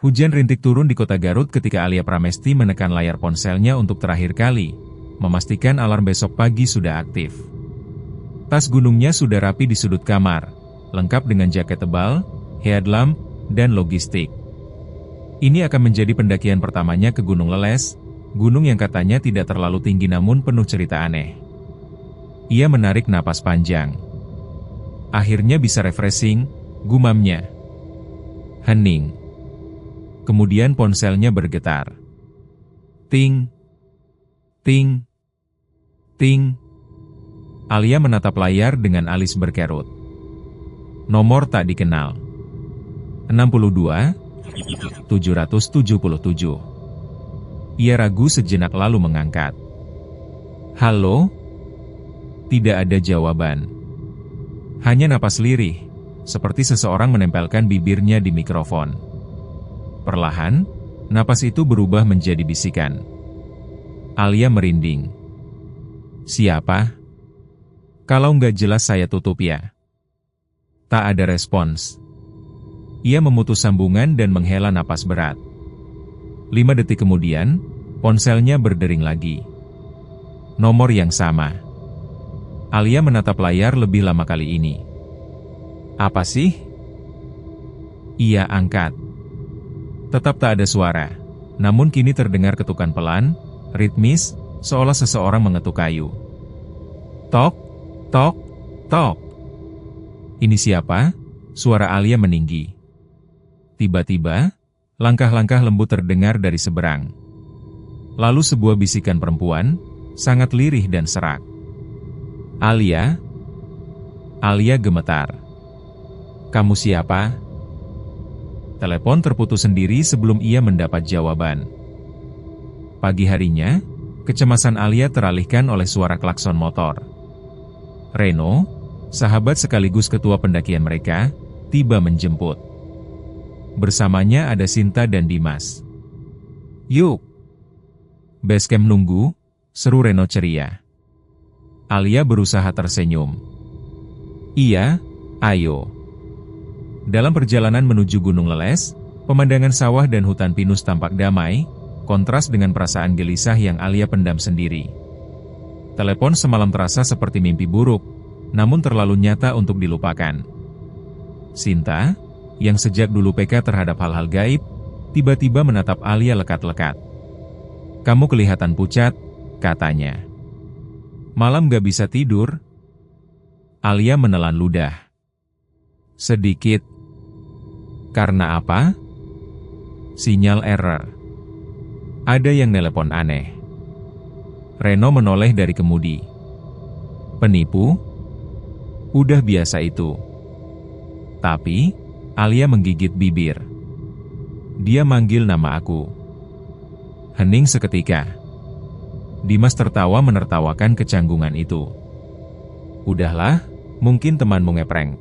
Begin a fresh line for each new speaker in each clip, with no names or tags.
Hujan rintik turun di kota Garut ketika Alia Pramesti menekan layar ponselnya untuk terakhir kali, memastikan alarm besok pagi sudah aktif. Tas gunungnya sudah rapi di sudut kamar, lengkap dengan jaket tebal, headlamp, dan logistik. Ini akan menjadi pendakian pertamanya ke Gunung Leles, gunung yang katanya tidak terlalu tinggi namun penuh cerita aneh. Ia menarik napas panjang. Akhirnya bisa refreshing, gumamnya. Hening. Kemudian ponselnya bergetar. Ting, ting, ting. Alia menatap layar dengan alis berkerut. Nomor tak dikenal. 62, 777. Ia ragu sejenak lalu mengangkat. Halo? Tidak ada jawaban. Hanya napas lirih, seperti seseorang menempelkan bibirnya di mikrofon. Perlahan, napas itu berubah menjadi bisikan. Alia merinding. Siapa? Kalau nggak jelas saya tutup ya. Tak ada respons. Ia memutus sambungan dan menghela napas berat. 5 detik kemudian, ponselnya berdering lagi. Nomor yang sama. Alia menatap layar lebih lama kali ini. Apa sih? Ia angkat. Tetap tak ada suara, namun kini terdengar ketukan pelan, ritmis, seolah seseorang mengetuk kayu. Tok, tok, tok. Ini siapa? Suara Alia meninggi. Tiba-tiba, langkah-langkah lembut terdengar dari seberang. Lalu sebuah bisikan perempuan, sangat lirih dan serak. Alia? Alia gemetar. Kamu siapa? Telepon terputus sendiri sebelum ia mendapat jawaban. Pagi harinya, kecemasan Alia teralihkan oleh suara klakson motor. Reno, sahabat sekaligus ketua pendakian mereka, tiba menjemput. Bersamanya ada Sinta dan Dimas. Yuk! Basecamp nunggu, seru Reno ceria. Alia berusaha tersenyum. Iya, ayo. Dalam perjalanan menuju Gunung Leles, pemandangan sawah dan hutan pinus tampak damai, kontras dengan perasaan gelisah yang Alia pendam sendiri. Telepon semalam terasa seperti mimpi buruk, namun terlalu nyata untuk dilupakan. Sinta, yang sejak dulu peka terhadap hal-hal gaib, tiba-tiba menatap Alia lekat-lekat. Kamu kelihatan pucat, katanya. Malam gak bisa tidur? Alia menelan ludah. Sedikit. Karena apa? Sinyal error. Ada yang nelepon aneh. Reno menoleh dari kemudi. Penipu? Udah biasa itu. Tapi, Alia menggigit bibir. Dia manggil nama aku. Hening seketika. Dimas tertawa menertawakan kecanggungan itu. Udahlah, mungkin temanmu ngeprank.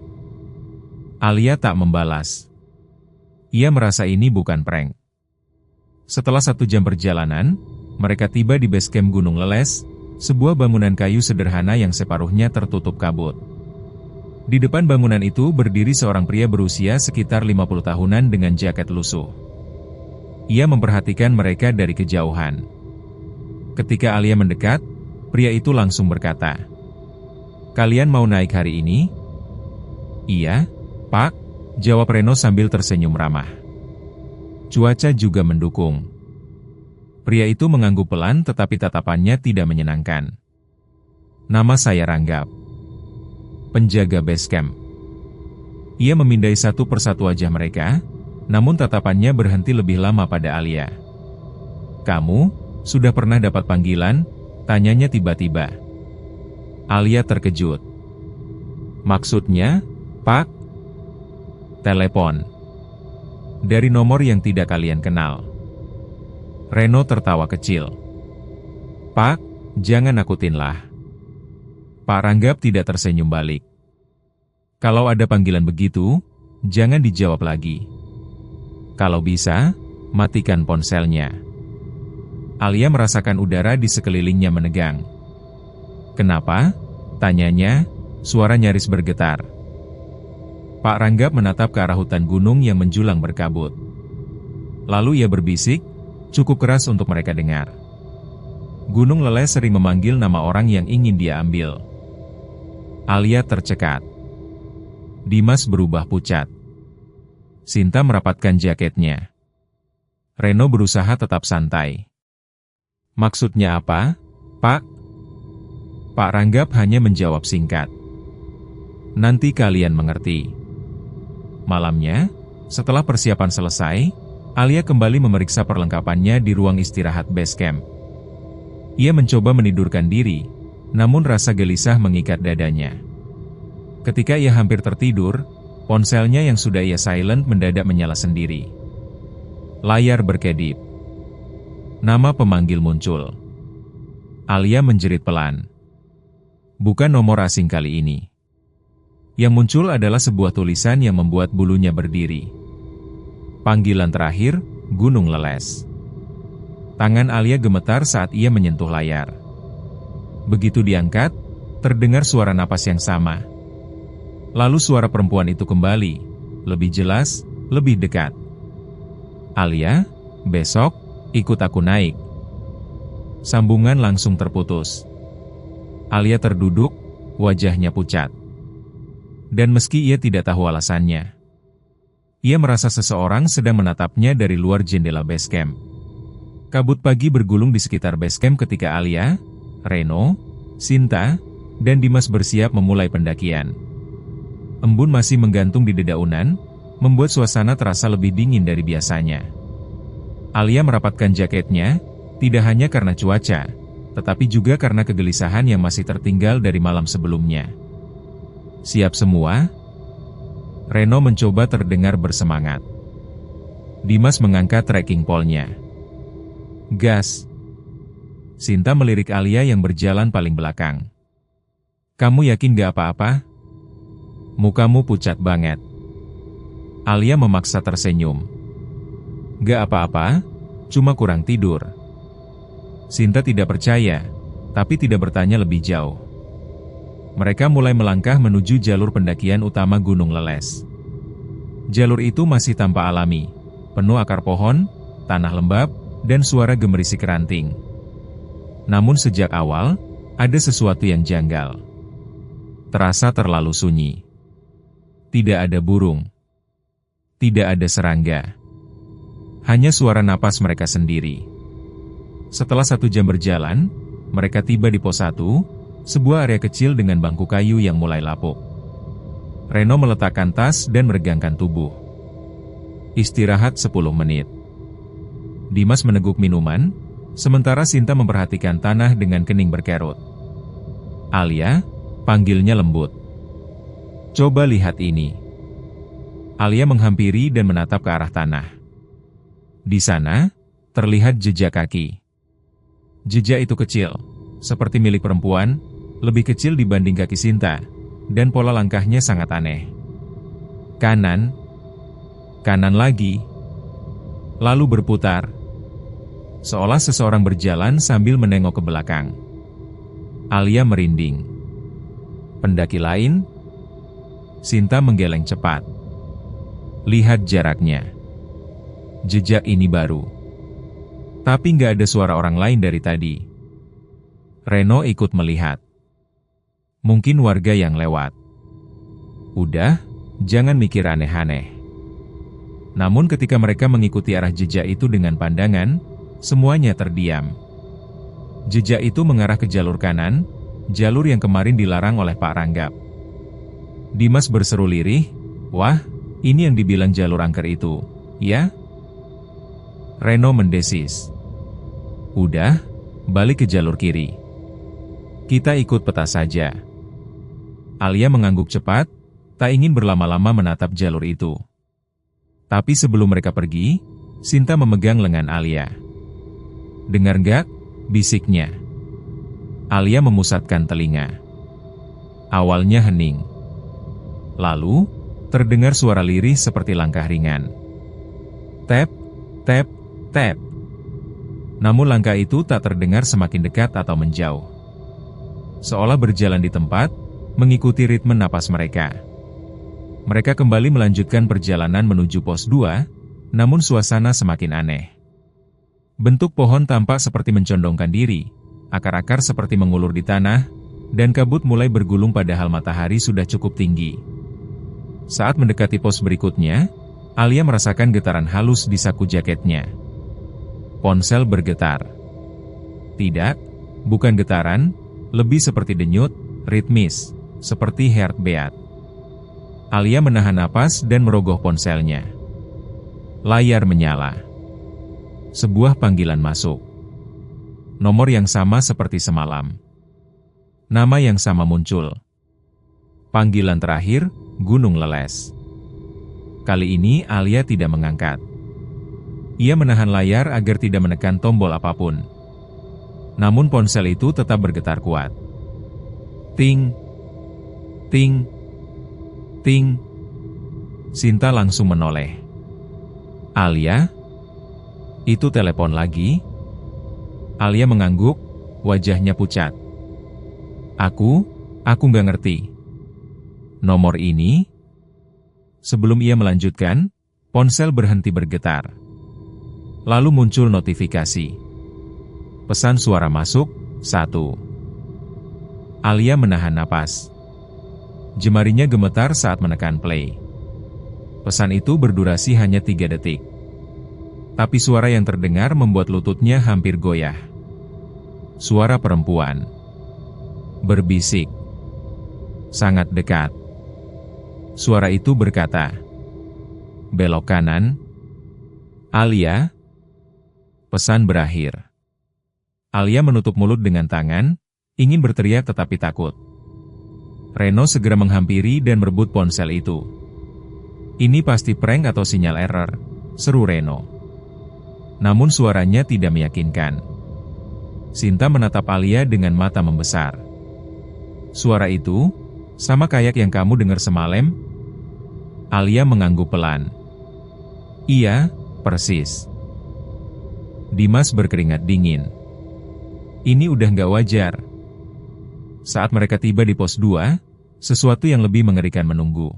Alia tak membalas. Ia merasa ini bukan prank. Setelah 1 jam perjalanan, mereka tiba di basecamp Gunung Leles, sebuah bangunan kayu sederhana yang separuhnya tertutup kabut. Di depan bangunan itu berdiri seorang pria berusia sekitar 50 tahunan dengan jaket lusuh. Ia memperhatikan mereka dari kejauhan. Ketika Alia mendekat, pria itu langsung berkata, "Kalian mau naik hari ini?" "Iya, Pak," jawab Reno sambil tersenyum ramah. Cuaca juga mendukung. Pria itu mengangguk pelan tetapi tatapannya tidak menyenangkan. "Nama saya Ranggap. Penjaga basecamp." Ia memindai satu persatu wajah mereka, namun tatapannya berhenti lebih lama pada Alia. "Kamu sudah pernah dapat panggilan?" tanyanya tiba-tiba. Alia terkejut. "Maksudnya, Pak?" "Telepon. Dari nomor yang tidak kalian kenal." Reno tertawa kecil. "Pak, jangan nakutinlah." Pak Ranggap tidak tersenyum balik. "Kalau ada panggilan begitu, jangan dijawab lagi. Kalau bisa, matikan ponselnya." Alia merasakan udara di sekelilingnya menegang. "Kenapa?" tanyanya, suara nyaris bergetar. Pak Ranggap menatap ke arah hutan gunung yang menjulang berkabut. Lalu ia berbisik, cukup keras untuk mereka dengar. Gunung Leles sering memanggil nama orang yang ingin dia ambil. Alia tercekat. Dimas berubah pucat. Sinta merapatkan jaketnya. Reno berusaha tetap santai. Maksudnya apa, Pak? Pak Ranggap hanya menjawab singkat. Nanti kalian mengerti. Malamnya, setelah persiapan selesai, Alia kembali memeriksa perlengkapannya di ruang istirahat base camp. Ia mencoba menidurkan diri, namun rasa gelisah mengikat dadanya. Ketika ia hampir tertidur, ponselnya yang sudah ia silent mendadak menyala sendiri. Layar berkedip. Nama pemanggil muncul. Alia menjerit pelan. Bukan nomor asing kali ini. Yang muncul adalah sebuah tulisan yang membuat bulunya berdiri. Panggilan terakhir, Gunung Leles. Tangan Alia gemetar saat ia menyentuh layar. Begitu diangkat, terdengar suara napas yang sama. Lalu suara perempuan itu kembali, lebih jelas, lebih dekat. Alia, besok, ikut aku naik. Sambungan langsung terputus. Alia terduduk, wajahnya pucat. Dan meski ia tidak tahu alasannya, ia merasa seseorang sedang menatapnya dari luar jendela base camp. Kabut pagi bergulung di sekitar base camp ketika Alia, Reno, Sinta, dan Dimas bersiap memulai pendakian. Embun masih menggantung di dedaunan, membuat suasana terasa lebih dingin dari biasanya. Alia merapatkan jaketnya, tidak hanya karena cuaca, tetapi juga karena kegelisahan yang masih tertinggal dari malam sebelumnya. Siap semua? Reno mencoba terdengar bersemangat. Dimas mengangkat trekking pole-nya. Gas! Sinta melirik Alia yang berjalan paling belakang. Kamu yakin gak apa-apa? Mukamu pucat banget. Alia memaksa tersenyum. Gak apa-apa, cuma kurang tidur. Sinta tidak percaya, tapi tidak bertanya lebih jauh. Mereka mulai melangkah menuju jalur pendakian utama Gunung Leles. Jalur itu masih tanpa alami, penuh akar pohon, tanah lembab, dan suara gemerisik ranting. Namun sejak awal, ada sesuatu yang janggal. Terasa terlalu sunyi. Tidak ada burung. Tidak ada serangga. Hanya suara napas mereka sendiri. Setelah 1 jam berjalan, mereka tiba di pos 1, sebuah area kecil dengan bangku kayu yang mulai lapuk. Reno meletakkan tas dan meregangkan tubuh. Istirahat 10 menit. Dimas meneguk minuman, sementara Sinta memperhatikan tanah dengan kening berkerut. Alia, panggilnya lembut. Coba lihat ini. Alia menghampiri dan menatap ke arah tanah. Di sana, terlihat jejak kaki. Jejak itu kecil, seperti milik perempuan, lebih kecil dibanding kaki Sinta, dan pola langkahnya sangat aneh. Kanan, kanan lagi, lalu berputar, seolah seseorang berjalan sambil menengok ke belakang. Alia merinding. Pendaki lain? Sinta menggeleng cepat. Lihat jaraknya. Jejak ini baru. Tapi nggak ada suara orang lain dari tadi. Reno ikut melihat. Mungkin warga yang lewat. Udah, jangan mikir aneh-aneh. Namun ketika mereka mengikuti arah jejak itu dengan pandangan, semuanya terdiam. Jejak itu mengarah ke jalur kanan, jalur yang kemarin dilarang oleh Pak Ranggap. Dimas berseru lirih, wah, ini yang dibilang jalur angker itu, ya? Reno mendesis. Udah, balik ke jalur kiri. Kita ikut peta saja. Alia mengangguk cepat, tak ingin berlama-lama menatap jalur itu. Tapi sebelum mereka pergi, Sinta memegang lengan Alia. Dengar gak? Bisiknya. Alia memusatkan telinga. Awalnya hening. Lalu, terdengar suara lirih seperti langkah ringan. Tap, tap, tap. Namun langkah itu tak terdengar semakin dekat atau menjauh. Seolah berjalan di tempat, mengikuti ritme napas mereka. Mereka kembali melanjutkan perjalanan menuju pos 2, namun suasana semakin aneh. Bentuk pohon tampak seperti mencondongkan diri, akar-akar seperti mengulur di tanah, dan kabut mulai bergulung padahal matahari sudah cukup tinggi. Saat mendekati pos berikutnya, Alia merasakan getaran halus di saku jaketnya. Ponsel bergetar. Tidak, bukan getaran, lebih seperti denyut, ritmis, seperti heartbeat. Alia menahan napas dan merogoh ponselnya. Layar menyala. Sebuah panggilan masuk. Nomor yang sama seperti semalam. Nama yang sama muncul. Panggilan terakhir, Gunung Leles. Kali ini Alia tidak mengangkat. Ia menahan layar agar tidak menekan tombol apapun. Namun ponsel itu tetap bergetar kuat. Ting, ting, ting. Sinta langsung menoleh. Alia? Itu telepon lagi? Alia mengangguk, wajahnya pucat. Aku nggak ngerti. Nomor ini? Sebelum ia melanjutkan, ponsel berhenti bergetar. Lalu muncul notifikasi. Pesan suara masuk, 1. Alia menahan napas. Jemarinya gemetar saat menekan play. Pesan itu berdurasi hanya 3 detik. Tapi suara yang terdengar membuat lututnya hampir goyah. Suara perempuan. Berbisik. Sangat dekat. Suara itu berkata, "Belok kanan." Alia. Pesan berakhir. Alia menutup mulut dengan tangan, ingin berteriak tetapi takut. Reno segera menghampiri dan merebut ponsel itu. "Ini pasti prank atau sinyal error," seru Reno. Namun suaranya tidak meyakinkan. Sinta menatap Alia dengan mata membesar. "Suara itu, sama kayak yang kamu dengar semalam?" Alia mengangguk pelan. "Iya, persis." Dimas berkeringat dingin. Ini udah nggak wajar. Saat mereka tiba di pos 2, sesuatu yang lebih mengerikan menunggu.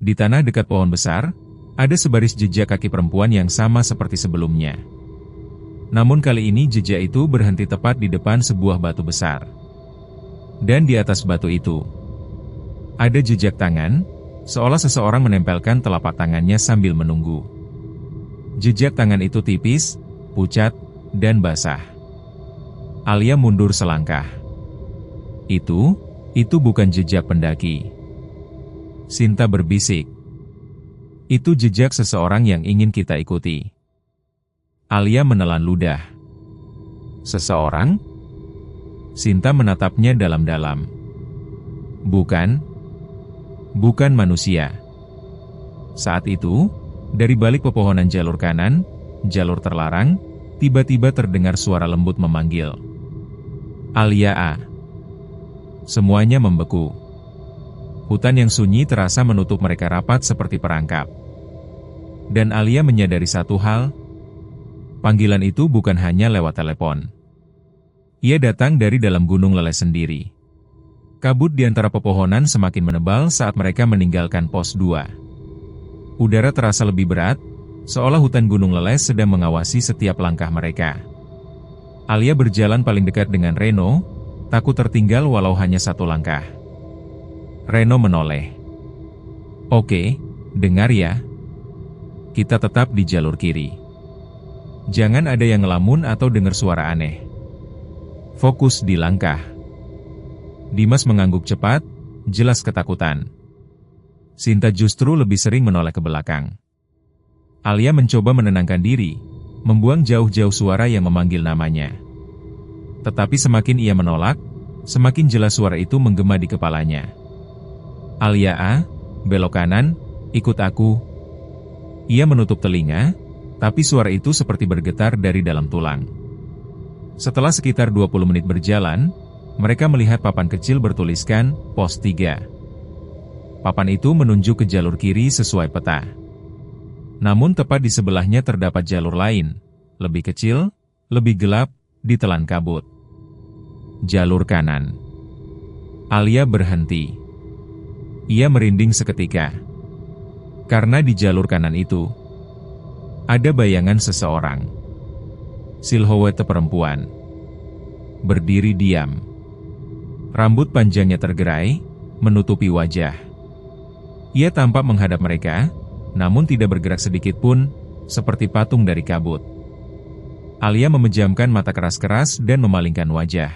Di tanah dekat pohon besar, ada sebaris jejak kaki perempuan yang sama seperti sebelumnya. Namun kali ini jejak itu berhenti tepat di depan sebuah batu besar. Dan di atas batu itu, ada jejak tangan, seolah seseorang menempelkan telapak tangannya sambil menunggu. Jejak tangan itu tipis, pucat, dan basah. Alia mundur selangkah. Itu bukan jejak pendaki. Sinta berbisik. Itu jejak seseorang yang ingin kita ikuti. Alia menelan ludah. Seseorang? Sinta menatapnya dalam-dalam. Bukan manusia. Saat itu, dari balik pepohonan jalur kanan, jalur terlarang, tiba-tiba terdengar suara lembut memanggil. "Alia A." Semuanya membeku. Hutan yang sunyi terasa menutup mereka rapat seperti perangkap. Dan Alia menyadari satu hal, panggilan itu bukan hanya lewat telepon. Ia datang dari dalam Gunung Leles sendiri. Kabut di antara pepohonan semakin menebal saat mereka meninggalkan pos 2. Udara terasa lebih berat, seolah hutan Gunung Leles sedang mengawasi setiap langkah mereka. Alia berjalan paling dekat dengan Reno, takut tertinggal walau hanya 1 langkah. Reno menoleh. "Oke, dengar ya. Kita tetap di jalur kiri. Jangan ada yang ngelamun atau dengar suara aneh. Fokus di langkah." Dimas mengangguk cepat, jelas ketakutan. Sinta justru lebih sering menoleh ke belakang. Alia mencoba menenangkan diri, membuang jauh-jauh suara yang memanggil namanya. Tetapi semakin ia menolak, semakin jelas suara itu menggema di kepalanya. "Alia A, belok kanan, ikut aku." Ia menutup telinga, tapi suara itu seperti bergetar dari dalam tulang. Setelah sekitar 20 menit berjalan, mereka melihat papan kecil bertuliskan, pos 3. Papan itu menunjuk ke jalur kiri sesuai peta. Namun tepat di sebelahnya terdapat jalur lain, lebih kecil, lebih gelap, ditelan kabut. Jalur kanan. Alia berhenti. Ia merinding seketika. Karena di jalur kanan itu, Ada bayangan seseorang. Silhouette perempuan. Berdiri diam. Rambut panjangnya tergerai, menutupi wajah. Ia tampak menghadap mereka, namun tidak bergerak sedikit pun, seperti patung dari kabut. Alia memejamkan mata keras-keras dan memalingkan wajah.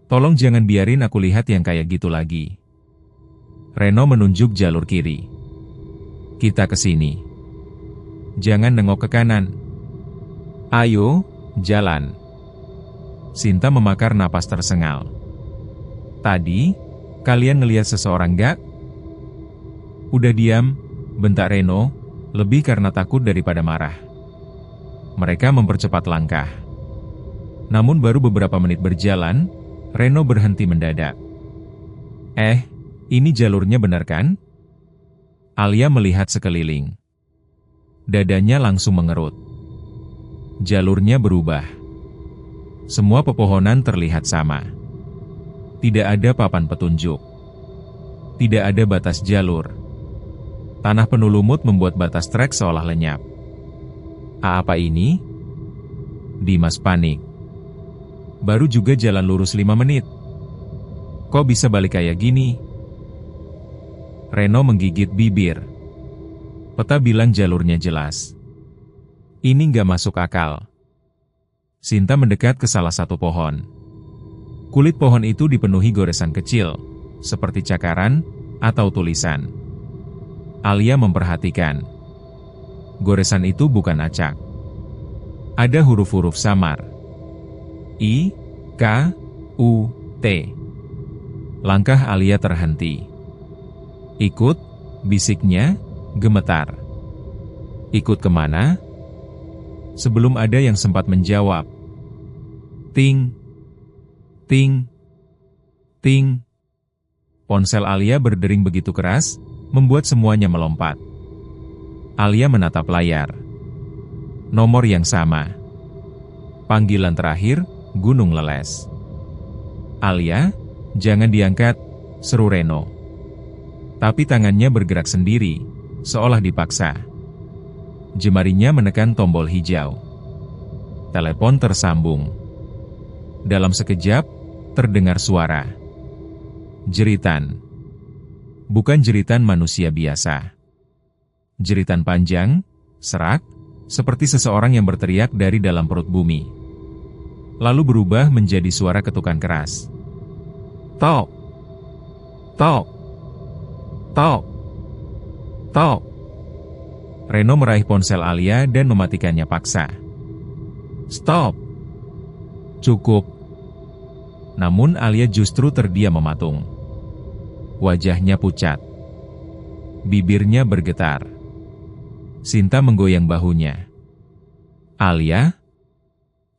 Tolong jangan biarin aku lihat yang kayak gitu lagi. Reno menunjuk jalur kiri. Kita ke sini. Jangan nengok ke kanan. Ayo, jalan. Sinta memakar napas tersengal. Tadi, kalian ngelihat seseorang gak? Udah diam, bentak Reno, lebih karena takut daripada marah. Mereka mempercepat langkah. Namun baru beberapa menit berjalan, Reno berhenti mendadak. Ini jalurnya benar kan? Alia melihat sekeliling. Dadanya langsung mengerut. Jalurnya berubah. Semua pepohonan terlihat sama. Tidak ada papan petunjuk. Tidak ada batas jalur. Tanah penuh lumut membuat batas trek seolah lenyap. Apa ini? Dimas panik. Baru juga jalan lurus 5 menit. Kok bisa balik kayak gini? Reno menggigit bibir. Peta bilang jalurnya jelas. Ini nggak masuk akal. Sinta mendekat ke salah satu pohon. Kulit pohon itu dipenuhi goresan kecil, seperti cakaran atau tulisan. Alia memperhatikan. Goresan itu bukan acak. Ada huruf-huruf samar. I, K, U, T. Langkah Alia terhenti. Ikut, bisiknya, gemetar. Ikut kemana? Sebelum ada yang sempat menjawab. Ting, ting, ting. Ponsel Alia berdering begitu keras, membuat semuanya melompat. Alia menatap layar. Nomor yang sama. Panggilan terakhir, Gunung Leles. Alia, jangan diangkat, seru Reno. Tapi tangannya bergerak sendiri, seolah dipaksa. Jemarinya menekan tombol hijau. Telepon tersambung. Dalam sekejap, terdengar suara. Jeritan. Bukan jeritan manusia biasa. Jeritan panjang, serak, seperti seseorang yang berteriak dari dalam perut bumi. Lalu berubah menjadi suara ketukan keras. Tok! Tok! Tok! Tok! Reno meraih ponsel Alia dan mematikannya paksa. Stop! Cukup! Namun Alia justru terdiam mematung. Wajahnya pucat. Bibirnya bergetar. Sinta menggoyang bahunya. Alia?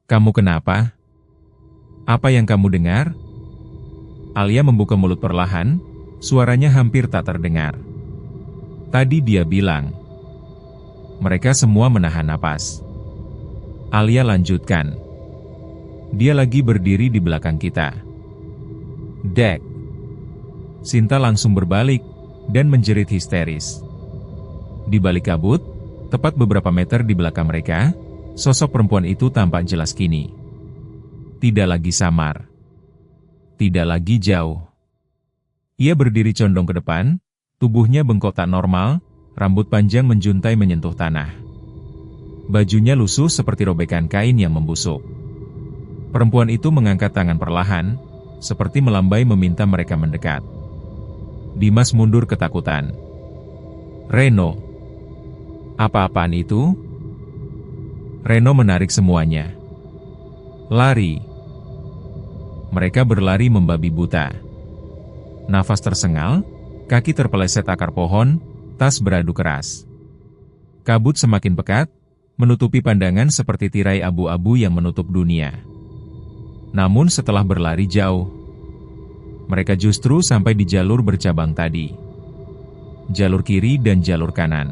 Kamu kenapa? Apa yang kamu dengar? Alia membuka mulut perlahan, suaranya hampir tak terdengar. Tadi dia bilang. Mereka semua menahan napas. Alia lanjutkan. Dia lagi berdiri di belakang kita. Dek. Sinta langsung berbalik dan menjerit histeris. Di balik kabut, tepat beberapa meter di belakang mereka, sosok perempuan itu tampak jelas kini. Tidak lagi samar. Tidak lagi jauh. Ia berdiri condong ke depan, tubuhnya bengkok tak normal, rambut panjang menjuntai menyentuh tanah. Bajunya lusuh seperti robekan kain yang membusuk. Perempuan itu mengangkat tangan perlahan, seperti melambai meminta mereka mendekat. Dimas mundur ketakutan. Reno. Apa-apaan itu? Reno menarik semuanya. Lari. Mereka berlari membabi buta. Nafas tersengal, kaki terpeleset akar pohon, tas beradu keras. Kabut semakin pekat, menutupi pandangan seperti tirai abu-abu yang menutup dunia. Namun setelah berlari jauh, mereka justru sampai di jalur bercabang tadi. Jalur kiri dan jalur kanan.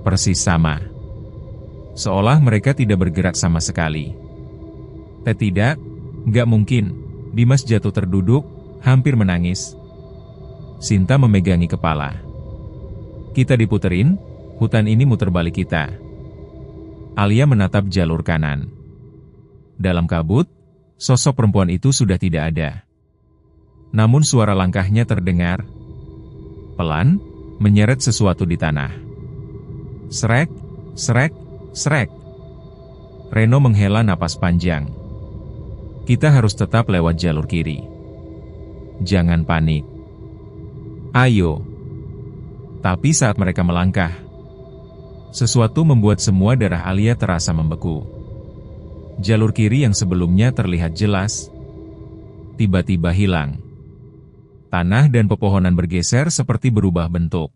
Persis sama. Seolah mereka tidak bergerak sama sekali. Tidak, nggak mungkin. Dimas jatuh terduduk, hampir menangis. Sinta memegangi kepala. Kita diputerin, Hutan ini muter balik kita. Alia menatap jalur kanan. Dalam kabut, sosok perempuan itu sudah tidak ada. Namun suara langkahnya terdengar. Pelan, menyeret sesuatu di tanah. Srek, srek, srek. Reno menghela napas panjang. Kita harus tetap lewat jalur kiri. Jangan panik. Ayo. Tapi saat mereka melangkah, sesuatu membuat semua darah Alia terasa membeku. Jalur kiri yang sebelumnya terlihat jelas, tiba-tiba hilang. Tanah dan pepohonan bergeser seperti berubah bentuk.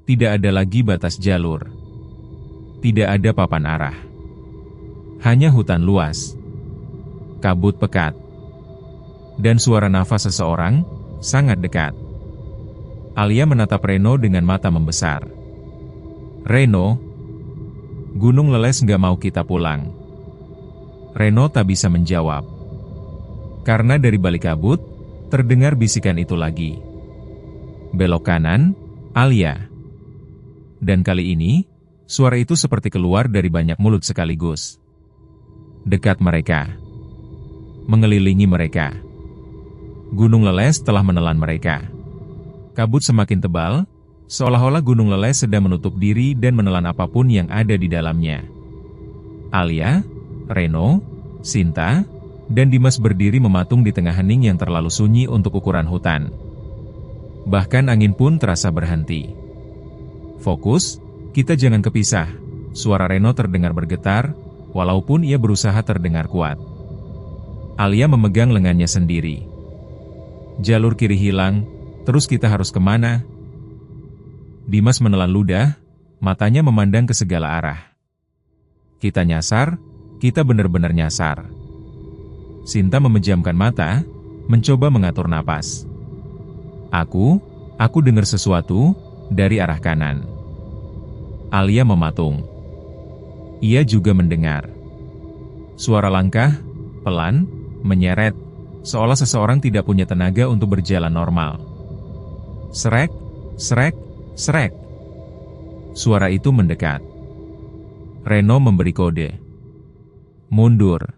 Tidak ada lagi batas jalur. Tidak ada papan arah. Hanya hutan luas. Kabut pekat. Dan suara nafas seseorang, sangat dekat. Alia menatap Reno dengan mata membesar. Reno, Gunung Leles nggak mau kita pulang. Reno tak bisa menjawab. Karena dari balik kabut, terdengar bisikan itu lagi. Belok kanan, Alia. Dan kali ini, suara itu seperti keluar dari banyak mulut sekaligus. Dekat mereka. Mengelilingi mereka. Gunung Leles telah menelan mereka. Kabut semakin tebal, seolah-olah Gunung Leles sedang menutup diri dan menelan apapun yang ada di dalamnya. Alia, Reno, Sinta, dan Dimas berdiri mematung di tengah hening yang terlalu sunyi untuk ukuran hutan. Bahkan angin pun terasa berhenti. Fokus, kita jangan kepisah. Suara Reno terdengar bergetar, walaupun ia berusaha terdengar kuat. Alia memegang lengannya sendiri. Jalur kiri hilang, terus kita harus kemana? Dimas menelan ludah, matanya memandang ke segala arah. Kita nyasar, kita benar-benar nyasar. Sinta memejamkan mata, mencoba mengatur napas. Aku dengar sesuatu dari arah kanan. Alia mematung. Ia juga mendengar. Suara langkah, pelan, menyeret, seolah seseorang tidak punya tenaga untuk berjalan normal. Srek, srek, srek. Suara itu mendekat. Reno memberi kode. Mundur.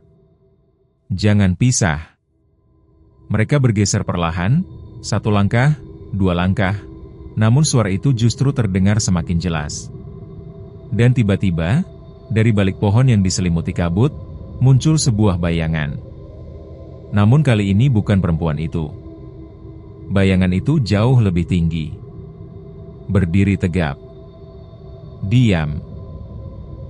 Jangan pisah. Mereka bergeser perlahan, satu langkah, dua langkah, namun suara itu justru terdengar semakin jelas. Dan tiba-tiba, dari balik pohon yang diselimuti kabut, muncul sebuah bayangan. Namun kali ini bukan perempuan itu. Bayangan itu jauh lebih tinggi. Berdiri tegap. Diam.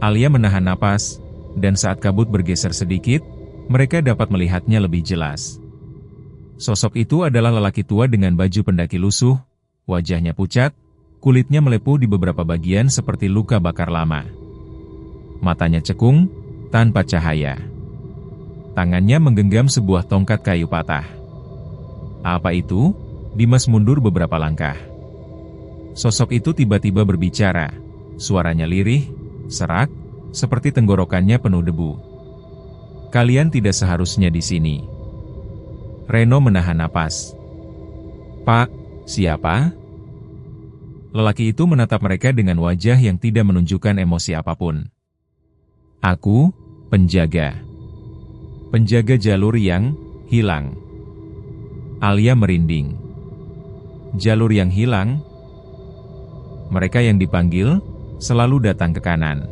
Alia menahan napas, dan saat kabut bergeser sedikit, mereka dapat melihatnya lebih jelas. Sosok itu adalah lelaki tua dengan baju pendaki lusuh, wajahnya pucat, kulitnya melepuh di beberapa bagian seperti luka bakar lama. Matanya cekung, tanpa cahaya. Tangannya menggenggam sebuah tongkat kayu patah. Apa itu? Dimas mundur beberapa langkah. Sosok itu tiba-tiba berbicara. Suaranya lirih, serak, seperti tenggorokannya penuh debu. Kalian tidak seharusnya di sini. Reno menahan napas. Pak, siapa? Lelaki itu menatap mereka dengan wajah yang tidak menunjukkan emosi apapun. Aku, penjaga. Penjaga jalur yang hilang. Alia merinding. Jalur yang hilang? Mereka yang dipanggil selalu datang ke kanan.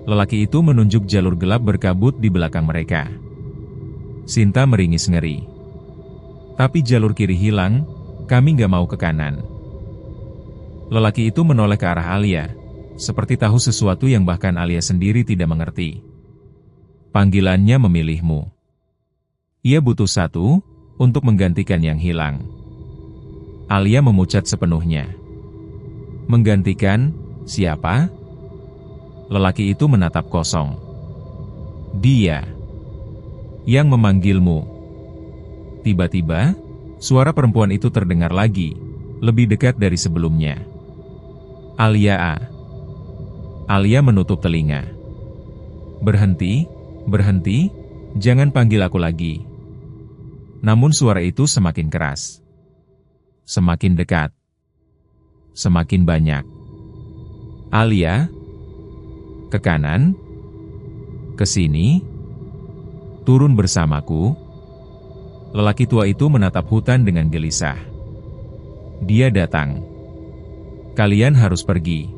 Lelaki itu menunjuk jalur gelap berkabut di belakang mereka. Sinta meringis ngeri. Tapi jalur kiri hilang, kami nggak mau ke kanan. Lelaki itu menoleh ke arah Alia, seperti tahu sesuatu yang bahkan Alia sendiri tidak mengerti. Panggilannya memilihmu. Ia butuh satu, untuk menggantikan yang hilang. Alia memucat sepenuhnya. Menggantikan, siapa? Lelaki itu menatap kosong. Dia. Yang memanggilmu. Tiba-tiba, suara perempuan itu terdengar lagi, lebih dekat dari sebelumnya. Alia. Alia menutup telinga. Berhenti, berhenti, jangan panggil aku lagi. Namun suara itu semakin keras. Semakin dekat. Semakin banyak. Alia, ke kanan, ke sini, turun bersamaku. Lelaki tua itu menatap hutan dengan gelisah. Dia datang. Kalian harus pergi.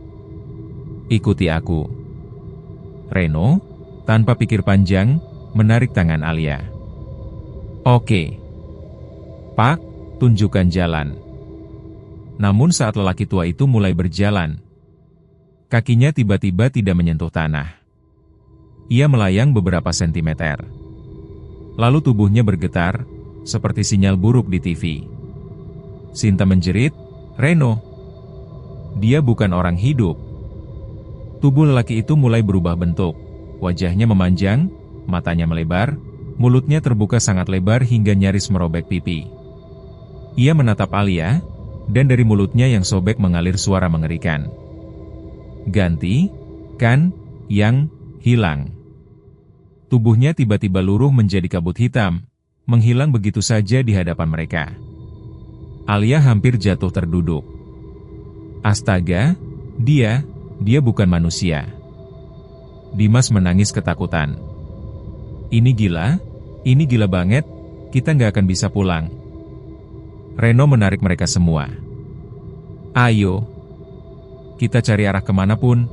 Ikuti aku. Reno, tanpa pikir panjang, menarik tangan Alia. Oke. Pak, tunjukkan jalan. Namun saat lelaki tua itu mulai berjalan, kakinya tiba-tiba tidak menyentuh tanah. Ia melayang beberapa sentimeter. Lalu tubuhnya bergetar, seperti sinyal buruk di TV. Sinta menjerit, Reno. Dia bukan orang hidup. Tubuh lelaki itu mulai berubah bentuk. Wajahnya memanjang, matanya melebar, mulutnya terbuka sangat lebar hingga nyaris merobek pipi. Ia menatap Alia, dan dari mulutnya yang sobek mengalir suara mengerikan. Ganti, kan, yang, hilang. Tubuhnya tiba-tiba luruh menjadi kabut hitam, menghilang begitu saja di hadapan mereka. Alia hampir jatuh terduduk. Astaga, dia bukan manusia. Dimas menangis ketakutan. Ini gila banget, kita nggak akan bisa pulang. Reno menarik mereka semua. Ayo, kita cari arah kemanapun.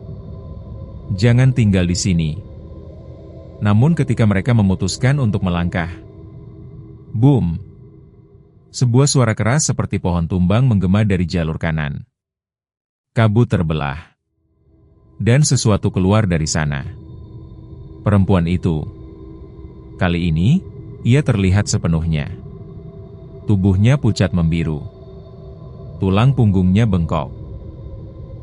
Jangan tinggal di sini. Namun ketika mereka memutuskan untuk melangkah, boom! Sebuah suara keras seperti pohon tumbang menggema dari jalur kanan. Kabut terbelah. Dan sesuatu keluar dari sana. Perempuan itu. Kali ini, ia terlihat sepenuhnya. Tubuhnya pucat membiru. Tulang punggungnya bengkok.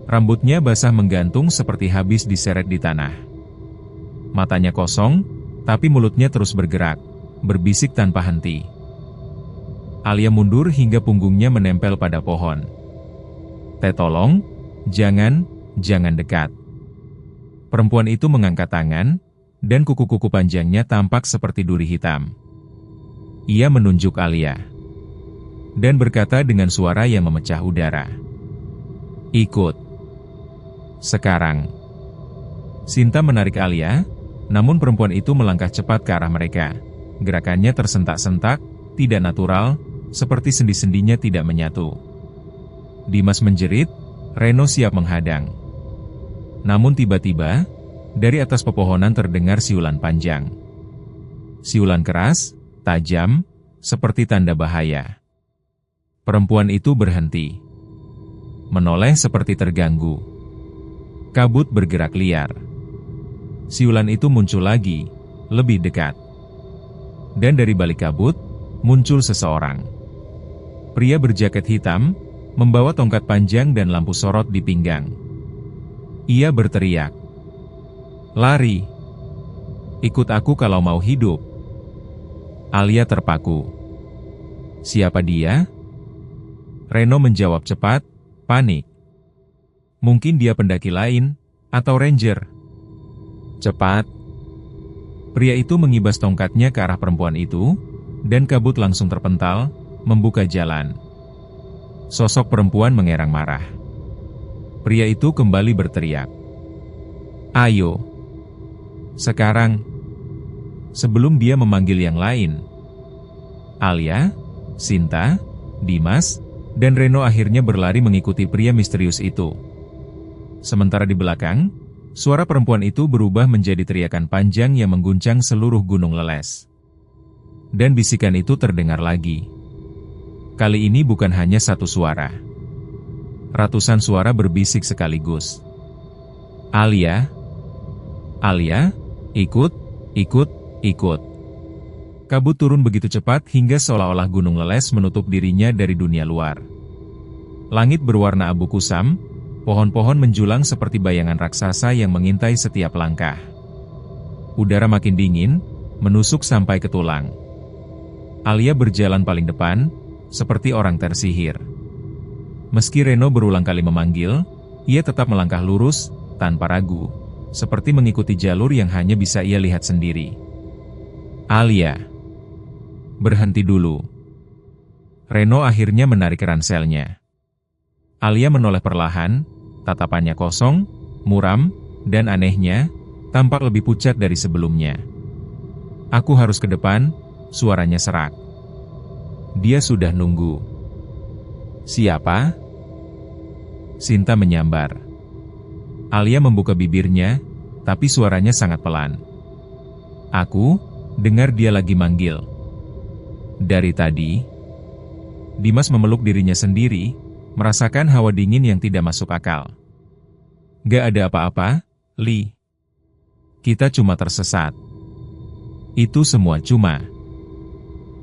Rambutnya basah menggantung seperti habis diseret di tanah. Matanya kosong, tapi mulutnya terus bergerak, berbisik tanpa henti. Alia mundur hingga punggungnya menempel pada pohon. Tolong, jangan dekat. Perempuan itu mengangkat tangan, dan kuku-kuku panjangnya tampak seperti duri hitam. Ia menunjuk Alia dan berkata dengan suara yang memecah udara. Ikut. Sekarang. Sinta menarik Alia, namun perempuan itu melangkah cepat ke arah mereka. Gerakannya tersentak-sentak, tidak natural, seperti sendi-sendinya tidak menyatu. Dimas menjerit, Reno siap menghadang. Namun tiba-tiba, dari atas pepohonan terdengar siulan panjang. Siulan keras, tajam, seperti tanda bahaya. Perempuan itu berhenti. Menoleh seperti terganggu. Kabut bergerak liar. Siulan itu muncul lagi, lebih dekat. Dan dari balik kabut, muncul seseorang. Pria berjaket hitam, membawa tongkat panjang dan lampu sorot di pinggang. Ia berteriak. Lari. Ikut aku kalau mau hidup. Alia terpaku. Siapa dia? Reno menjawab cepat, panik. Mungkin dia pendaki lain, atau ranger. Cepat. Pria itu mengibas tongkatnya ke arah perempuan itu, dan kabut langsung terpental, membuka jalan. Sosok perempuan mengerang marah. Pria itu kembali berteriak. Ayo. Sekarang. Sebelum dia memanggil yang lain. Alia, Sinta, Dimas, dan Reno akhirnya berlari mengikuti pria misterius itu. Sementara di belakang, suara perempuan itu berubah menjadi teriakan panjang yang mengguncang seluruh gunung leles. Dan bisikan itu terdengar lagi. Kali ini bukan hanya satu suara. Ratusan suara berbisik sekaligus. Alia, ikut. Kabut turun begitu cepat hingga seolah-olah gunung leles menutup dirinya dari dunia luar. Langit berwarna abu kusam, pohon-pohon menjulang seperti bayangan raksasa yang mengintai setiap langkah. Udara makin dingin, menusuk sampai ke tulang. Alia berjalan paling depan, seperti orang tersihir. Meski Reno berulang kali memanggil, ia tetap melangkah lurus, tanpa ragu, seperti mengikuti jalur yang hanya bisa ia lihat sendiri. Alia, berhenti dulu. Reno akhirnya menarik ranselnya. Alia menoleh perlahan, tatapannya kosong, muram, dan anehnya, tampak lebih pucat dari sebelumnya. Aku harus ke depan, suaranya serak. Dia sudah nunggu. Siapa? Sinta menyambar. Alia membuka bibirnya, tapi suaranya sangat pelan. Aku, dengar dia lagi manggil. Dari tadi, Dimas memeluk dirinya sendiri, merasakan hawa dingin yang tidak masuk akal. Gak ada apa-apa, Li. Kita cuma tersesat. Itu semua cuma.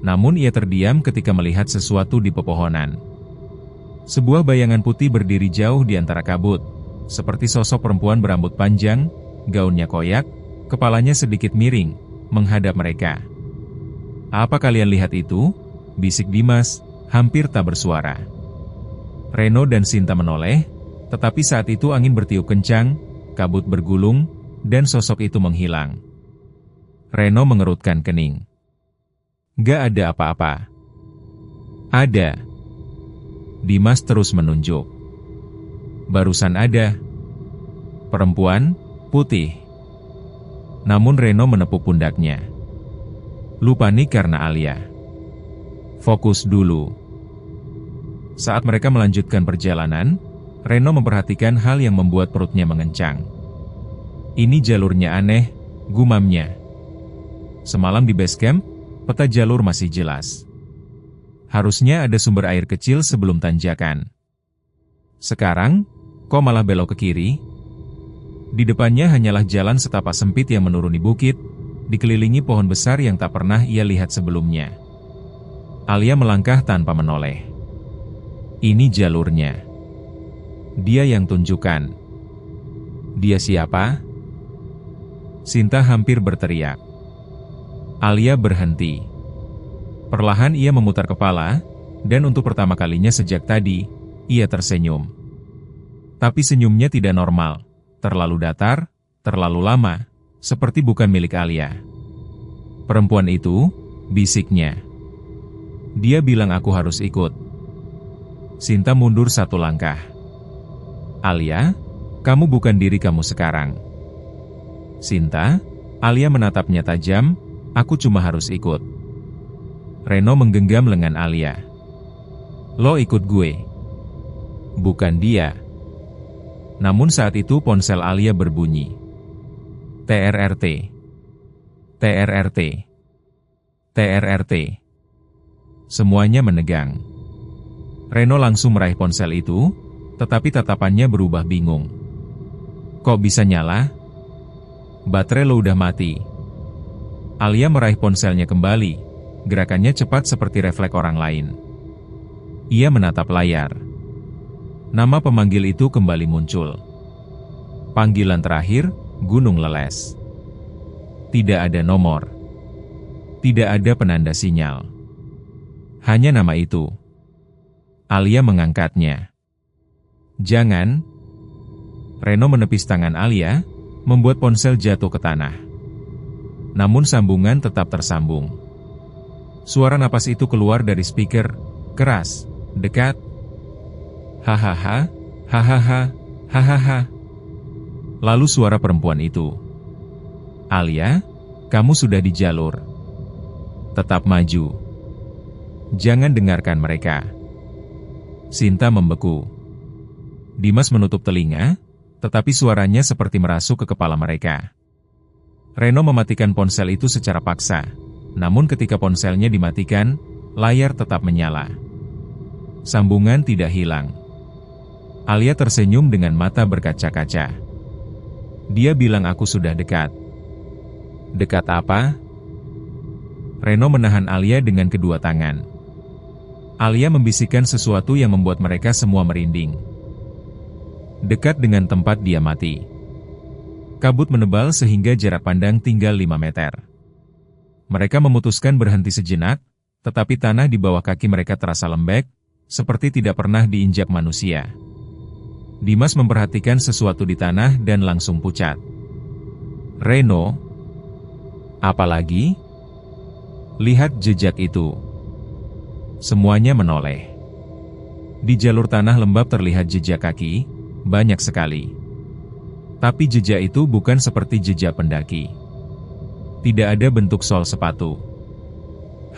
Namun ia terdiam ketika melihat sesuatu di pepohonan. Sebuah bayangan putih berdiri jauh di antara kabut, seperti sosok perempuan berambut panjang, gaunnya koyak, kepalanya sedikit miring, menghadap mereka. Apa kalian lihat itu? Bisik Dimas, hampir tak bersuara. Reno dan Sinta menoleh, tetapi saat itu angin bertiup kencang, kabut bergulung, dan sosok itu menghilang. Reno mengerutkan kening. Gak ada apa-apa. Ada. Dimas terus menunjuk. Barusan ada. Perempuan, putih. Namun Reno menepuk pundaknya. Lu panik karena Alia. Fokus dulu. Saat mereka melanjutkan perjalanan, Reno memperhatikan hal yang membuat perutnya mengencang. Ini jalurnya aneh, gumamnya. Semalam di base camp, peta jalur masih jelas. Harusnya ada sumber air kecil sebelum tanjakan. Sekarang, kok malah belok ke kiri? Di depannya hanyalah jalan setapak sempit yang menuruni bukit, dikelilingi pohon besar yang tak pernah ia lihat sebelumnya. Alia melangkah tanpa menoleh. Ini jalurnya. Dia yang tunjukkan. Dia siapa? Sinta hampir berteriak. Alia berhenti. Perlahan ia memutar kepala, dan untuk pertama kalinya sejak tadi, ia tersenyum. Tapi senyumnya tidak normal, terlalu datar, terlalu lama, seperti bukan milik Alia. Perempuan itu, bisiknya. Dia bilang aku harus ikut. Sinta mundur satu langkah. Alia, kamu bukan diri kamu sekarang. Sinta, Alia menatapnya tajam, aku cuma harus ikut. Reno menggenggam lengan Alia. Lo ikut gue. Bukan dia. Namun saat itu ponsel Alia berbunyi. TRRT. TRRT. TRRT. Semuanya menegang. Reno langsung meraih ponsel itu, tetapi tatapannya berubah bingung. Kok bisa nyala? Baterai lo udah mati. Alia meraih ponselnya kembali, gerakannya cepat seperti refleks orang lain. Ia menatap layar. Nama pemanggil itu kembali muncul. Panggilan terakhir, Gunung Leles. Tidak ada nomor. Tidak ada penanda sinyal. Hanya nama itu. Alia mengangkatnya. Jangan. Reno menepis tangan Alia, membuat ponsel jatuh ke tanah. Namun sambungan tetap tersambung. Suara napas itu keluar dari speaker, keras, dekat. Hahaha, hahaha, hahaha. Lalu suara perempuan itu. Alia, kamu sudah di jalur. Tetap maju. Jangan dengarkan mereka. Sinta membeku. Dimas menutup telinga, tetapi suaranya seperti merasuk ke kepala mereka. Reno mematikan ponsel itu secara paksa, namun ketika ponselnya dimatikan, layar tetap menyala. Sambungan tidak hilang. Alia tersenyum dengan mata berkaca-kaca. Dia bilang aku sudah dekat. Dekat apa? Reno menahan Alia dengan kedua tangan. Alia membisikkan sesuatu yang membuat mereka semua merinding. Dekat dengan tempat dia mati. Kabut menebal sehingga jarak pandang tinggal 5 meter. Mereka memutuskan berhenti sejenak, tetapi tanah di bawah kaki mereka terasa lembek, seperti tidak pernah diinjak manusia. Dimas memperhatikan sesuatu di tanah dan langsung pucat. Reno, apalagi? Lihat jejak itu. Semuanya menoleh. Di jalur tanah lembab terlihat jejak kaki, banyak sekali. Tapi jejak itu bukan seperti jejak pendaki. Tidak ada bentuk sol sepatu.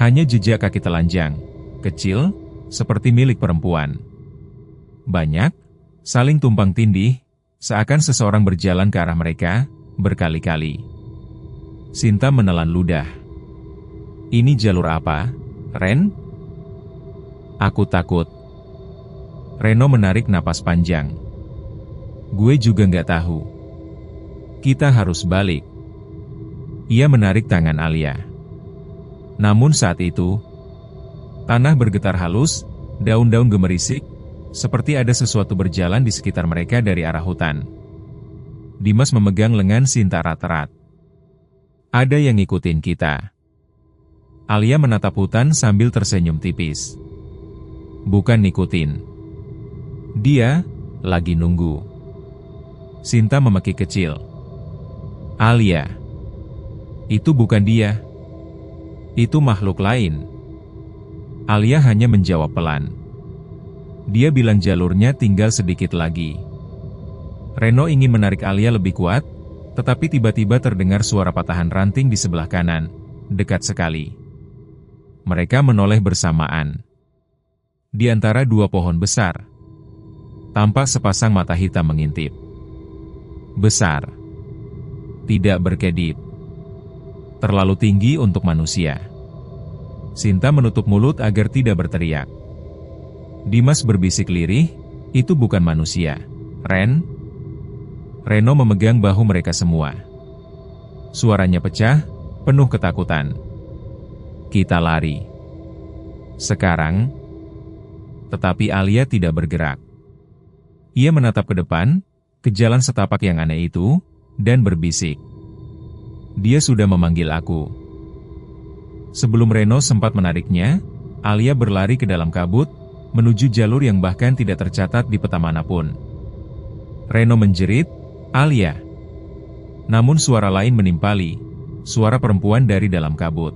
Hanya jejak kaki telanjang, kecil, seperti milik perempuan. Banyak, saling tumpang tindih, seakan seseorang berjalan ke arah mereka, berkali-kali. Sinta menelan ludah. Ini jalur apa, Ren? Aku takut. Reno menarik napas panjang. Gue juga nggak tahu. Kita harus balik. Ia menarik tangan Alia. Namun saat itu, tanah bergetar halus, daun-daun gemerisik, seperti ada sesuatu berjalan di sekitar mereka dari arah hutan. Dimas memegang lengan Sinta erat-erat. Ada yang ngikutin kita. Alia menatap hutan sambil tersenyum tipis. Bukan ngikutin. Dia lagi nunggu. Sinta memekik kecil. Alia. Itu bukan dia. Itu makhluk lain. Alia hanya menjawab pelan. Dia bilang jalurnya tinggal sedikit lagi. Reno ingin menarik Alia lebih kuat, tetapi tiba-tiba terdengar suara patahan ranting di sebelah kanan, dekat sekali. Mereka menoleh bersamaan. Di antara dua pohon besar, tampak sepasang mata hitam mengintip. Besar. Tidak berkedip. Terlalu tinggi untuk manusia. Sinta menutup mulut agar tidak berteriak. Dimas berbisik lirih, itu bukan manusia, Ren. Reno memegang bahu mereka semua. Suaranya pecah, penuh ketakutan. Kita lari. Sekarang. Tetapi Alia tidak bergerak. Ia menatap ke depan, ke jalan setapak yang aneh itu, dan berbisik. Dia sudah memanggil aku. Sebelum Reno sempat menariknya, Alia berlari ke dalam kabut, menuju jalur yang bahkan tidak tercatat di peta manapun. Reno menjerit, Alia. Namun suara lain menimpali, suara perempuan dari dalam kabut.